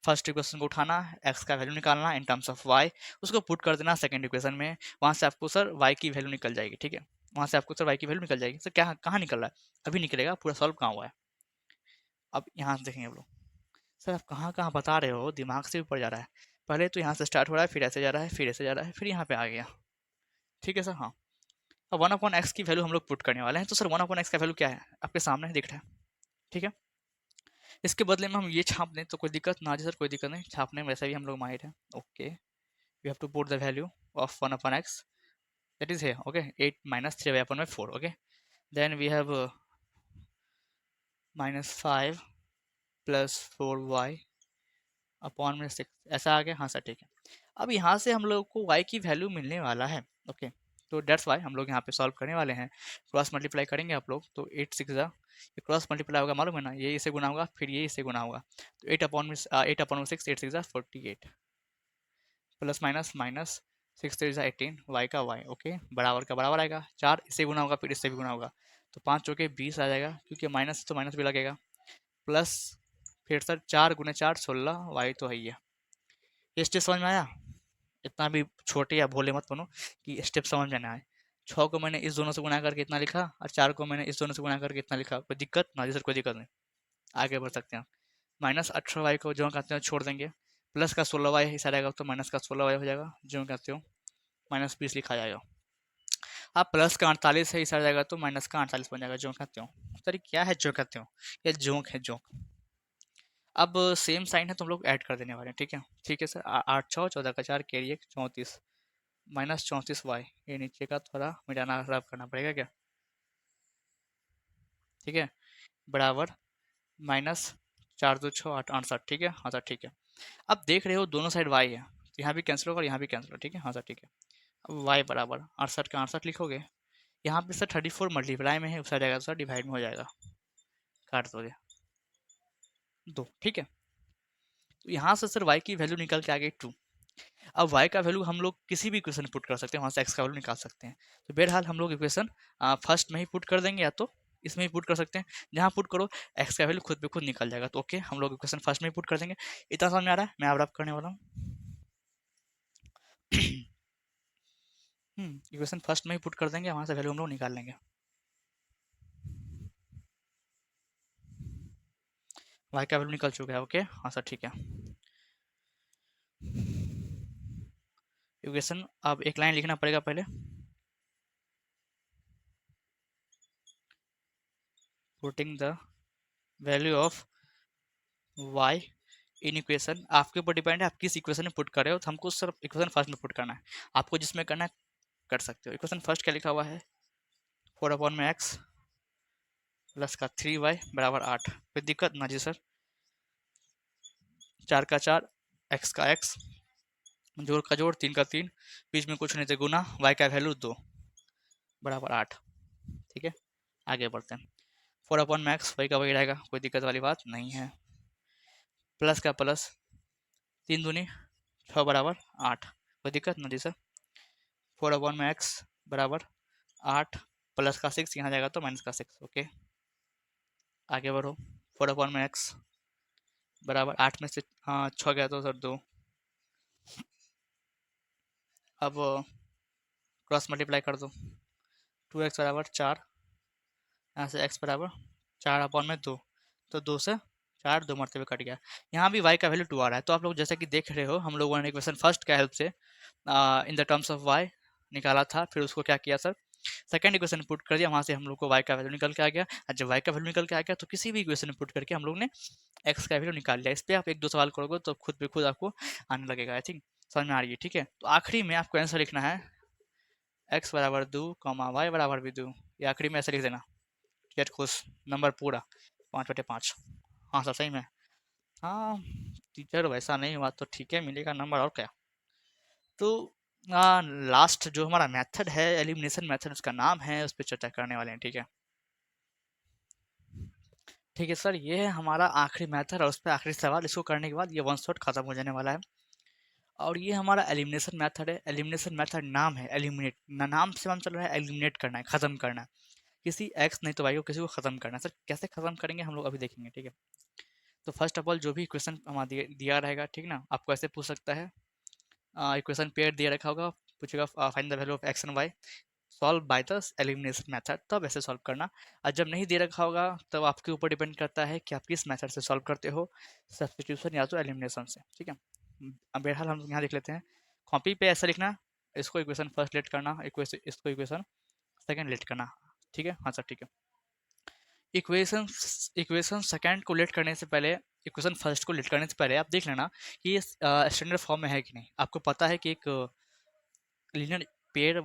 Speaker 1: फर्स्ट इक्वेशन को उठाना, x का वैल्यू निकालना इन टर्म्स ऑफ y, उसको पुट कर देना सेकंड इक्वेशन में, वहाँ से आपको सर y की वैल्यू निकल जाएगी। ठीक है, वहाँ से आपको सर y की वैल्यू निकल जाएगी। सर क्या कहाँ निकल रहा है? अभी निकलेगा, पूरा सॉल्व कहाँ हुआ है। अब यहाँ से देखेंगे आप लोग, सर आप कहाँ कहाँ बता रहे हो, दिमाग से ऊपर जा रहा है। पहले तो यहाँ से स्टार्ट हो रहा है, फिर ऐसे जा रहा है, फिर ऐसे जा रहा है, फिर यहाँ पे आ गया। ठीक है सर, हाँ। अब 1/x की वैल्यू हम लोग पुट करने वाले हैं, तो सर 1/x का वैल्यू क्या है आपके सामने दिख रहा है। ठीक है, इसके बदले में हम ये छाप दें तो कोई दिक्कत ना, सर कोई दिक्कत नहीं, छापने में वैसे भी हम लोग माहिर हैं। Okay, we have to put the value of 1/x, that is here. Okay, 8 minus 3/4. Okay, then we have -5 plus 4y upon में 6, ऐसा आ गया। हाँ सर ठीक है। अब यहाँ से हम लोग को y की वैल्यू मिलने वाला है। ओके, तो डेट्स वाई हम लोग यहाँ पे सॉल्व करने वाले हैं। क्रॉस मल्टीप्लाई करेंगे आप लोग, तो 8 6 ये क्रॉस मल्टीप्लाई होगा, मालूम है ना, ये इसे गुना होगा, फिर ये इसे गुना होगा, तो 8/6 8 6 48 प्लस माइनस माइनस 6 3 18 वाई का वाई। ओके, बराबर का बराबर आएगा, 4 इससे गुना होगा, फिर इससे भी गुना होगा, तो 5 चौके 20 आ जाएगा, क्योंकि माइनस तो माइनस भी लगेगा, प्लस फिर सर 4 गुना 4 16, वाई तो है ही है। ये स्टेप समझ में आया? इतना भी छोटे या भोले मत बनो कि स्टेप समझ में ना आए। 6 को मैंने इस दोनों से गुना करके इतना लिखा, और 4 को मैंने इस दोनों से गुना करके इतना लिखा, कोई दिक्कत ना? जी सर कोई दिक्कत नहीं, आगे बढ़ सकते हैं। -18y को जो कहते हैं छोड़ देंगे, प्लस का 16y इस आएगा, तो माइनस का 16y हो जाएगा, जो कहते हो -20 लिखा जाएगा। अब प्लस का 48 है, इस आ जाएगा, तो माइनस का 48 बन जाएगा, जो कहते हो। सर क्या है जो कहते हो? ये जोक है, जोक। अब सेम साइन है, तुम लोग ऐड कर देने वाले हैं। ठीक है, ठीक है सर। 8 6 14 का 4 कैरी 1 34 -34y, ये नीचे का थोड़ा मिटाना रब करना पड़ेगा क्या? ठीक है, बराबर -4 2 6 8 68। ठीक है, हाँ सर ठीक है। अब देख रहे हो दोनों साइड y है, तो यहाँ भी कैंसिल होगा और यहाँ भी कैंसिल होगा। ठीक है, हाँ सर ठीक है। अब y बराबर 68 का 68 लिखोगे, यहाँ पे सर 34 मल्टीप्लाई में है, उस जाएगा सर डिवाइड में हो जाएगा, काट दोगे 2। ठीक है, तो यहाँ से सर y की वैल्यू निकल के आ गई 2। अब y का वैल्यू हम लोग किसी भी इक्वेशन पुट कर सकते हैं, वहाँ से x का वैल्यू निकाल सकते हैं। तो बहरहाल हम लोग इक्वेशन फर्स्ट में ही पुट कर देंगे, या तो इसमें ही पुट कर सकते हैं। जहाँ पुट करो x का वैल्यू खुद पे खुद निकल जाएगा। तो ओके, हम लोग इक्वेशन फर्स्ट में ही पुट कर देंगे। इतना समझ में आ रहा है? मैं अब रब करने वाला हूँ। इक्वेशन फर्स्ट में ही पुट कर देंगे, वहाँ से वैल्यू हम लोग निकाल लेंगे। y का वैल्यू निकल चुका है। ओके, हाँ सर ठीक है। इक्वेशन अब एक लाइन लिखना पड़ेगा पहले, putting the value of y in equation. आपके ऊपर डिपेंड है आप किस इक्वेशन में पुट कर रहे हो, तो हमको सिर्फ इक्वेशन फर्स्ट में पुट करना है। आपको जिसमें करना है कर सकते हो। इक्वेशन फर्स्ट क्या लिखा हुआ है? 4/x प्लस का 3y बराबर 8। कोई दिक्कत ना? जी सर। 4 का 4, x का x, जोड़ का जोड़, 3 का 3, बीच में कुछ नहीं थे, गुना, y का वैल्यू 2 बराबर 8। ठीक है, आगे बढ़ते हैं। 4/x वही का वही रहेगा, कोई दिक्कत वाली बात नहीं है। प्लस का प्लस, 3 दूनी 6 बराबर 8, कोई दिक्कत ना? जी सर। 4/x बराबर 8, प्लस का 6 यहाँ जाएगा तो माइनस का 6। ओके, आगे बढ़ो। 4/x बराबर 8 में से 6 गया तो सर 2। अब क्रॉस मल्टीप्लाई कर दो, 2x बराबर 4, यहाँ से x बराबर 4/2, तो 2 से 4 2 मरते हुए कट गया। यहाँ भी y का वैल्यू 2 आ रहा है। तो आप लोग जैसा कि देख रहे हो, हम लोगों ने इक्वेशन फर्स्ट का हेल्प से in the terms of y निकाला था, फिर उसको क्या किया सर, सेकंड इक्वेशन पुट कर दिया, वहाँ से हम लोग को y का वैल्यू निकल के आ गया। और जब y का वैल्यू निकल के आ गया, तो किसी भी इक्वेशन में पुट करके हम लोग ने x का वैल्यू निकाल लिया। इस पर आप 1 2 सवाल करोगे तो खुद पे खुद आपको आने लगेगा। आई थिंक समझ में आ रही है। ठीक है, तो आखिरी में आपको आंसर लिखना है x बराबर 2, y बराबर भी 2। ये आखिरी में ऐसे लिख देना, गेट खुश, नंबर पूरा 5/5। हाँ सर सही में। हाँ टीचर वैसा नहीं हुआ तो ठीक है, मिलेगा नंबर, और क्या। तो लास्ट जो हमारा मेथड है, एलिमिनेशन मेथड, उसका नाम है, उस पर चर्चा करने वाले हैं। ठीक है, ठीक है सर, ये है हमारा आखिरी मेथड, और उस पर आखिरी सवाल। इसको करने के बाद ये वन शॉट खत्म हो जाने वाला है। और ये हमारा एलिमिनेशन मेथड है। एलिमिनेशन मेथड नाम है एलिमिनेट, नाम से हम चल रहा है एलिमिनेट करना है, खत्म करना है किसी एक्स नहीं तो वाई को, किसी को खत्म करना है। सर कैसे खत्म करेंगे हम लोग अभी देखेंगे, ठीक है। तो फर्स्ट ऑफ ऑल जो भी इक्वेशन हमारा दिया रहेगा, ठीक ना, आपको ऐसे पूछ सकता है, इक्वेशन पेयर दिया रखा होगा, पूछेगा find the value of x and y, solve by the elimination method, तब ऐसे सॉल्व करना। और जब नहीं दे रखा होगा तब आपके ऊपर डिपेंड करता है कि आप किस मेथड से सॉल्व करते हो, सब्स्टिट्यूशन या तो एलिमिनेशन से, ठीक है। अब बहरहाल हम यहाँ देख लेते हैं, कॉपी पे ऐसा लिखना, इसको इक्वेशन फर्स्ट लेट करना, इक्वेशन इसको इक्वेशन सेकंड लेट करना, ठीक है। हाँ सर ठीक है। इक्वेशन इक्वेशन सेकंड को लेट करने से पहले, इक्वेशन फर्स्ट को लेट करने से पहले आप देख लेना कि ये स्टैंडर्ड फॉर्म में है कि नहीं। आपको पता है कि एक लीनियर पेयर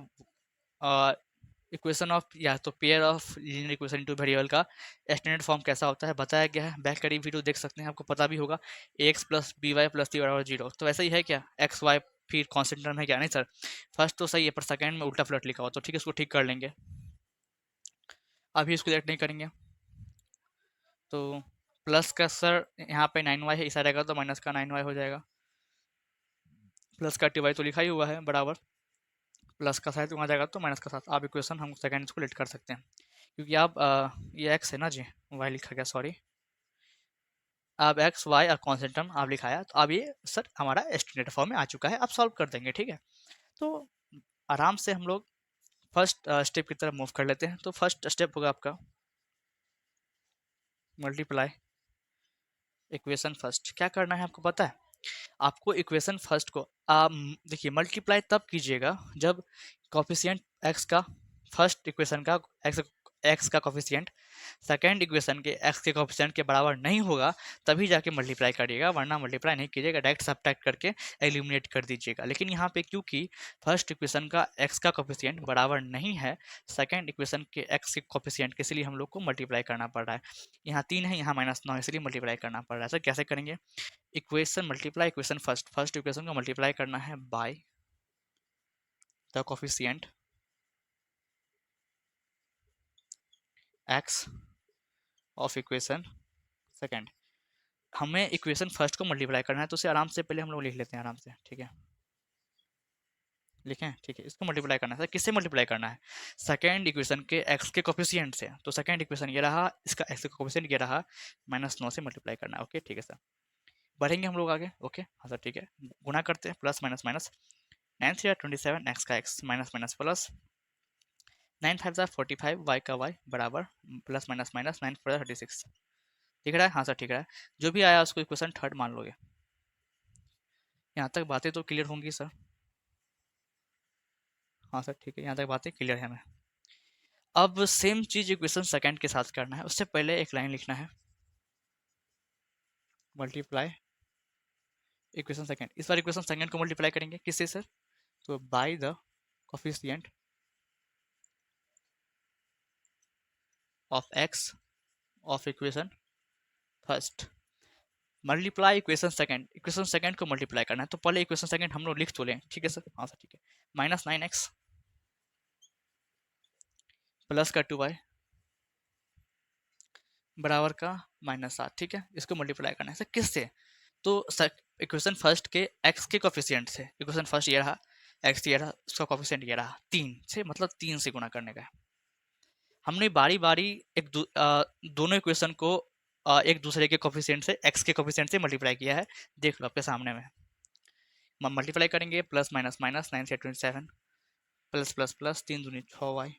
Speaker 1: इक्वेशन ऑफ, या तो pair of linear equation in two variable का स्टैंडर्ड फॉर्म कैसा होता है बताया गया है, बैक करी वीडियो देख सकते हैं, आपको पता भी होगा, X plus B Y plus सी बराबर जीरो। तो वैसा ही है क्या, एक्स वाई फिर कॉन्स्टेंट टर्म है क्या, नहीं सर, फर्स्ट तो सही है पर सेकंड में उल्टा फ्लट लिखा हुआ, तो ठीक है इसको ठीक कर लेंगे, अभी इसको लेट नहीं करेंगे। तो प्लस का सर यहाँ पे 9y है, इस रहेगा तो माइनस का 9y हो जाएगा, प्लस का 2y तो लिखा ही हुआ है बराबर, प्लस का साइड वहाँ जाएगा तो माइनस का 7। आप इक्वेशन हम सेकंड इसको लेट कर सकते हैं, क्योंकि आप ये x है ना जी, y लिखा गया सॉरी, अब x y और कॉन्स्टेंट टर्म आप लिखाया, तो अब ये सर हमारा स्टैंडर्ड फॉर्म में आ चुका है, आप सॉल्व कर देंगे, ठीक है। तो आराम से हम लोग फर्स्ट स्टेप की तरफ मूव कर लेते हैं। तो फर्स्ट स्टेप होगा आपका मल्टीप्लाई इक्वेशन फर्स्ट। क्या करना है आपको पता है, आपको इक्वेशन फर्स्ट को देखिए मल्टीप्लाई तब कीजिएगा जब कॉफिशिएंट एक्स का, फर्स्ट इक्वेशन का एक्स का कॉफिशिएंट सेकेंड इक्वेशन के एक्स के कॉफिशिएंट के बराबर नहीं होगा, तभी जाके मल्टीप्लाई करिएगा, वरना मल्टीप्लाई नहीं कीजिएगा, डायरेक्ट सब्ट्रैक्ट करके एलिमिनेट कर दीजिएगा। लेकिन यहाँ पे क्योंकि फर्स्ट इक्वेशन का एक्स का कॉफिशिएंट बराबर नहीं है सेकेंड इक्वेशन के एक्स के कॉफिशिएंट के, इसलिए हम लोग को मल्टीप्लाई करना पड़ रहा है। यहाँ 3 है, यहाँ -9 है, इसलिए मल्टीप्लाई करना पड़ रहा है। सर कैसे करेंगे, equation multiply equation first, first equation को मल्टीप्लाई करना है by the coefficient x of equation second. हमें इक्वेशन फर्स्ट को मल्टीप्लाई करना है, तो उसे आराम से पहले हम लोग लिख लेते हैं आराम से, ठीक है, लिखें, ठीक है। इसको मल्टीप्लाई करना है, किससे मल्टीप्लाई करना है, सेकंड इक्वेशन के एक्स के कोफिशिएंट से। तो सेकंड इक्वेशन ये रहा, इसका एक्स का कोफिशिएंट ये रहा, -9 से मल्टीप्लाई करना है, ओके ठीक है सर। बढ़ेंगे हम लोग आगे, ओके हाँ सर ठीक है, गुना करते हैं, प्लस माइनस माइनस, 9 3 27, एक्स का x minus minus plus, 9 5 45, y का वाई बराबर प्लस माइनस माइनस 9 4 36। दिख रहा है, हाँ सर ठीक है। जो भी आया उसको इक्वेशन थर्ड मान लोगे। यहाँ तक बातें तो क्लियर होंगी सर, हाँ सर ठीक है, यहाँ तक बातें क्लियर है हमें। अब सेम चीज इक्वेशन सेकंड के साथ करना है, उससे पहले एक लाइन लिखना है, मल्टीप्लाई इक्वेशन सेकंड। इस बार इक्वेशन सेकंड को मल्टीप्लाई करेंगे किससे सर, तो by the coefficient of x of equation first, multiply equation second को मल्टीप्लाई करना है, तो पहले इक्वेशन सेकंड हम लोग लिख तो लें, ठीक है सर, हाँ सर ठीक है, -9x प्लस का 2y बराबर का -7, ठीक है। इसको मल्टीप्लाई करना है सर किससे, तो इक्वेशन फर्स्ट के x के कोफिशिएंट से, इक्वेशन फर्स्ट ये रहा, x ये रहा, उसका कोफिशिएंट ये रहा, 3 से, मतलब 3 से गुना करने का है। हमने बारी बारी दोनों इक्वेशन को एक दूसरे के कोफिशिएंट से, x के कोफिशिएंट से मल्टीप्लाई किया है, देख लो आपके सामने में। मल्टीप्लाई करेंगे, प्लस माइनस माइनस 9 से 27, प्लस प्लस प्लस 3 दूनी 6y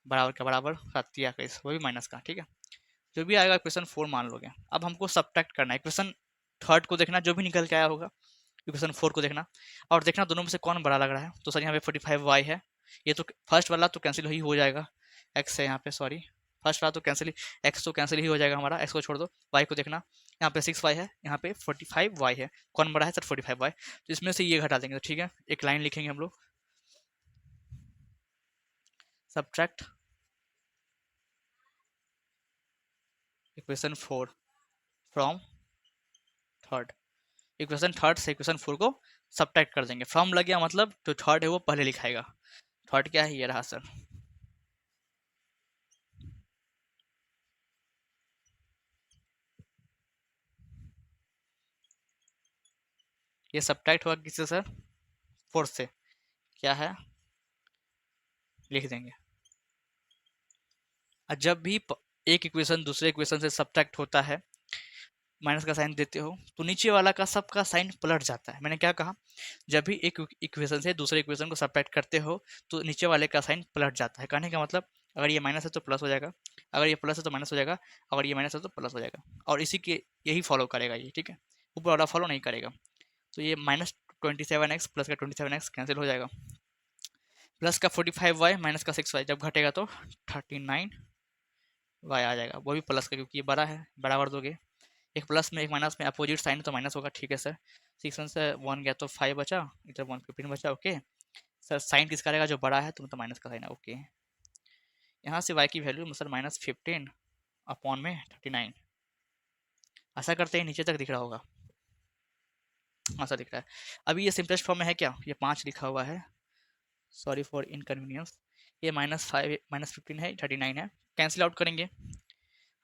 Speaker 1: बराबर का बराबर 7 या 21, वो भी माइनस का, ठीक है। जो भी आएगा इक्वेशन 4 मान लोगे। अब हमको सब्ट्रैक्ट करना है, इक्वेशन थर्ड को देखना, जो भी निकल के आया होगा इक्वेशन 4 को देखना, और देखना दोनों में से कौन बड़ा लग रहा है। तो सर यहाँ पे 45y है, ये तो फर्स्ट वाला तो कैंसिल ही हो जाएगा, एक्स है यहाँ पे, सॉरी फर्स्ट वाला तो कैंसिल ही, एक्स तो कैंसिल ही हो जाएगा हमारा, एक्स को छोड़ दो, वाई को देखना, यहाँ पे 6y है, यहाँ पे 45y है, कौन बड़ा है सर 45y, तो इसमें से ये घटा देंगे, तो ठीक है, एक लाइन लिखेंगे हम लोग, subtract equation 4 from third, equation third से इक्वेशन 4 को सब्ट्रैक्ट कर देंगे, फ्रॉम लग गया मतलब जो थर्ड है वो पहले लिखाएगा, थर्ड क्या है ये रहा सर, ये सब्ट्रैक्ट हुआ किससे सर? 4 से। क्या है? लिख देंगे। और जब भी एक इक्वेशन दूसरे इक्वेशन से सब्ट्रैक्ट होता है, माइनस का साइन देते हो, तो नीचे वाला का सबका साइन पलट जाता है। मैंने क्या कहा? जब भी एक इक्वेशन से दूसरे इक्वेशन को सब्ट्रैक्ट करते हो तो नीचे वाले का साइन पलट जाता है। कहने का मतलब अगर ये माइनस है तो प्लस हो जाएगा, अगर ये प्लस है तो माइनस हो जाएगा, अगर ये माइनस है तो प्लस हो जाएगा, और इसी के यही फॉलो करेगा ये, ठीक है। ऊपर वाला फॉलो नहीं करेगा। तो ये -27x प्लस का 27x कैंसिल हो जाएगा, प्लस का 45y माइनस का 6y जब घटेगा तो 39y आ जाएगा, वो भी प्लस का, क्योंकि ये बड़ा है, बराबर दोगे। एक प्लस में एक माइनस में अपोजिट साइन तो माइनस होगा, ठीक है सर। 6 1 से 1 गया तो 5 बचा, इधर 115 बचा, ओके। सर साइन किसका रहेगा? जो बड़ा है तो मतलब माइनस का साइन है, ओके। यहाँ से y की वैल्यू सर -15 अपॉन में 39। ऐसा करते हैं नीचे तक दिख रहा होगा, ऐसा दिख रहा है। अभी ये सिंपलेस्ट फॉर्म में है क्या? ये 5 लिखा हुआ है, सॉरी फॉर इनकन्वीनियंस। ये -5 -15 है, 39 है, कैंसिल आउट करेंगे।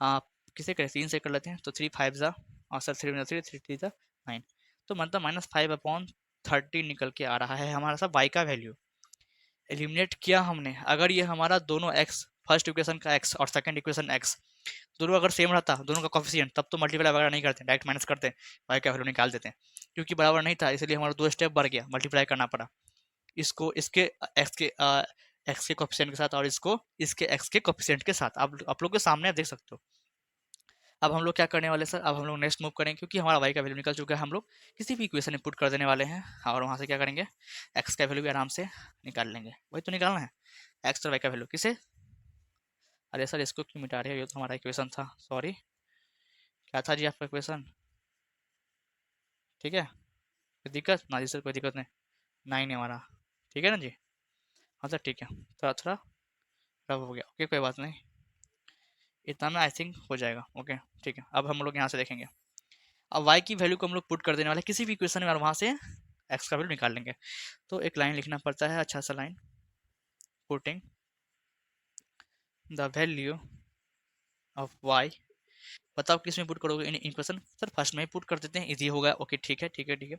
Speaker 1: आप किसे करें? 3 से कर लेते हैं, तो 3 5 ज़ा, और सर 3 3 3 3 ज़ा 9, तो मतलब -5/30 निकल के आ रहा है हमारा सब y का वैल्यू। एलिमिनेट किया हमने। अगर ये हमारा दोनों x, फर्स्ट इक्वेशन का x और सेकंड इक्वेशन x, दोनों अगर सेम रहता, दोनों का कोफिशिएंट, तब तो मल्टीप्लाई वगैरह नहीं करते, डायरेक्ट माइनस करते, y का वैल्यू निकाल देते हैं। क्योंकि बराबर नहीं था, इसलिए हमारा 2 स्टेप बढ़ गया, मल्टीप्लाई करना पड़ा। इसको इसके x के कोफिशिएंट के साथ, और इसको इसके x के कोफिशिएंट के साथ। आप लोग के सामने आप देख सकते हो। अब हम लोग क्या करने वाले सर? अब हम लोग नेक्स्ट मूव करेंगे, क्योंकि हमारा y का वैल्यू निकल चुका है, हम लोग किसी भी इक्वेशन में पुट कर देने वाले हैं, और वहां से क्या करेंगे? x का वैल्यू भी आराम से निकाल लेंगे। वही तो निकालना है, x और y का वैल्यू। किसे? अरे सर इसको क्यों मिटा रहे हो? ये तो हमारा इक्वेशन था, सॉरी। क्या था जी आपका इक्वेशन? ठीक है, कोई दिक्कत ना जी सर? कोई दिक्कत नहीं, 9 है हमारा, ठीक है ना जी? हाँ सर ठीक है, थोड़ा थोड़ा रब हो गया, ओके कोई बात नहीं, इतना में आई थिंक हो जाएगा, ओके ठीक है। अब हम लोग यहाँ से देखेंगे, अब y की वैल्यू को हम लोग पुट कर देने वाले किसी भी इक्वेशन में, और वहाँ से x का वैल्यू निकाल लेंगे। तो एक लाइन लिखना पड़ता है, अच्छा सा line, putting the value of y। बताओ किस में पुट करोगे इन इक्वेशन? सर फर्स्ट में ही पुट कर देते हैं, इजी होगा, ओके ठीक है ठीक है ठीक है।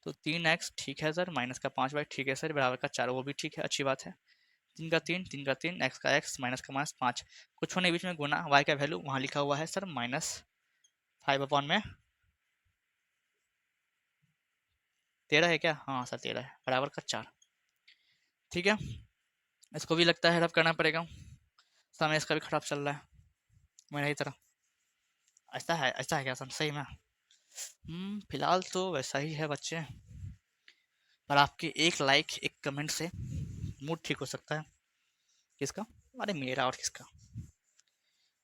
Speaker 1: तो 3x ठीक है सर, माइनस का 5y ठीक है सर, बराबर का 4, वो भी ठीक है, अच्छी बात है। 3 का 3, 3 का 3, x का x, माइनस का -5, कुछ होने बीच में गुना, y का वैल्यू वहाँ लिखा हुआ है सर -5/13 है क्या? हाँ सर 13 है, बराबर का 4, ठीक है। इसको भी लगता है रब करना पड़ेगा, समय इसका भी खराब चल रहा है मेरा ही तरह। ऐसा है क्या सर? सही में फिलहाल तो वैसा ही है बच्चे, पर आपके एक लाइक एक कमेंट से मूड ठीक हो सकता है। किसका? अरे मेरा, और किसका?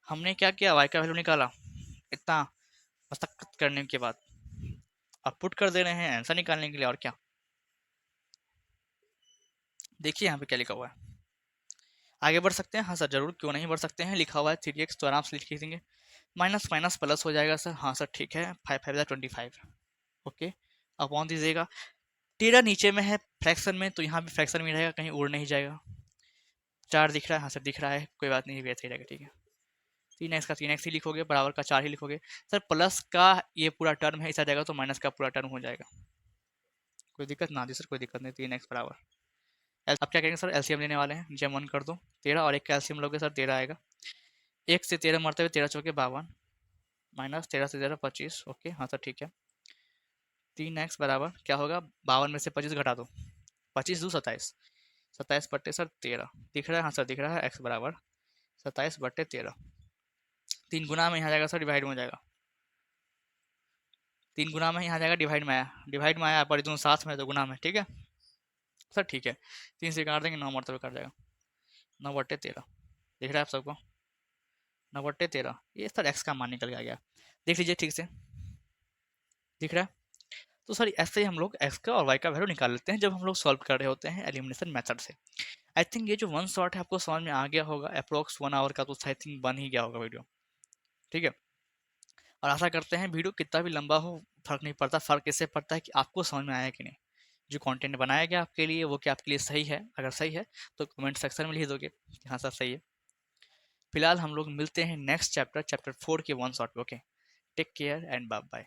Speaker 1: हमने क्या किया? वाई का वैल्यू निकाला, इतना मशक्कत करने के बाद अब पुट कर दे रहे हैं आंसर निकालने के लिए, और क्या। देखिए यहाँ पे क्या लिखा हुआ है, आगे बढ़ सकते हैं? हाँ सर जरूर, क्यों नहीं बढ़ सकते हैं। लिखा हुआ है 3x, तो आराम से लिख देंगे, माइनस माइनस प्लस हो जाएगा सर। हाँ सर ठीक है, 5 5 25, ओके। अपॉन दीजिएगा, तेरह नीचे में है फ्रैक्शन में, तो यहाँ भी फ्रैक्शन में रहेगा, कहीं उड़ नहीं जाएगा। 4 दिख रहा है? हाँ सर दिख रहा है, कोई बात नहीं, वैसे ही रहेगा, ठीक है। 3x का 3x ही लिखोगे, बराबर का 4 ही लिखोगे सर। प्लस का ये पूरा टर्म है, इस आ जाएगा, तो माइनस का पूरा टर्म हो जाएगा, कोई दिक्कत ना? जी सर कोई दिक्कत नहीं, 3x बराबर। अब क्या करेंगे सर? एलसीएम लेने वाले हैं, जेम 1 कर दो, 13, और एक का एलसीएम लोगे सर, 13 आएगा। 1 से 13 मरते हुए 13 चौके 52, माइनस 13 से 13 25, ओके हाँ सर ठीक है। 3x बराबर क्या होगा? 52 में से 25 घटा दो, 25 2 27, 27 बट्टे सर 13, दिख रहा है? हाँ सर दिख रहा है, x बराबर 27/13। 3 गुना में यहाँ जाएगा सर, डिवाइड में हो जाएगा, 3 गुना में यहाँ जाएगा, डिवाइड में आया, डिवाइड में आया, पर दोनों साथ में तो गुना में, ठीक है सर ठीक है। 3 से काट देंगे, 9 मरतबे काट जाएगा, 9/13, दिख रहा है आप सबको? 9/13, ये सर एक्स का मान निकल के आ गया, देख लीजिए ठीक से, दिख रहा है? तो सर ऐसे ही हम लोग एक्स का और वाई का वैल्यू निकाल लेते हैं जब हम लोग सॉल्व कर रहे होते हैं एलिमिनेशन मेथड से। आई थिंक ये जो वन शॉट है आपको समझ में आ गया होगा, अप्रोक्स 1 आवर का, तो आई थिंक बन ही गया होगा वीडियो, ठीक है। और आशा करते हैं वीडियो कितना भी लंबा हो फर्क नहीं पड़ता, फर्क इससे पड़ता है कि आपको समझ में आया कि नहीं, जो कंटेंट बनाया गया आपके लिए वो क्या आपके लिए सही है। अगर सही है तो कमेंट सेक्शन में लिख दोगे कि हाँ सर सही है। फिलहाल हम लोग मिलते हैं नेक्स्ट चैप्टर, चैप्टर 4 के वन शॉट पे, okay. Take care and bye bye.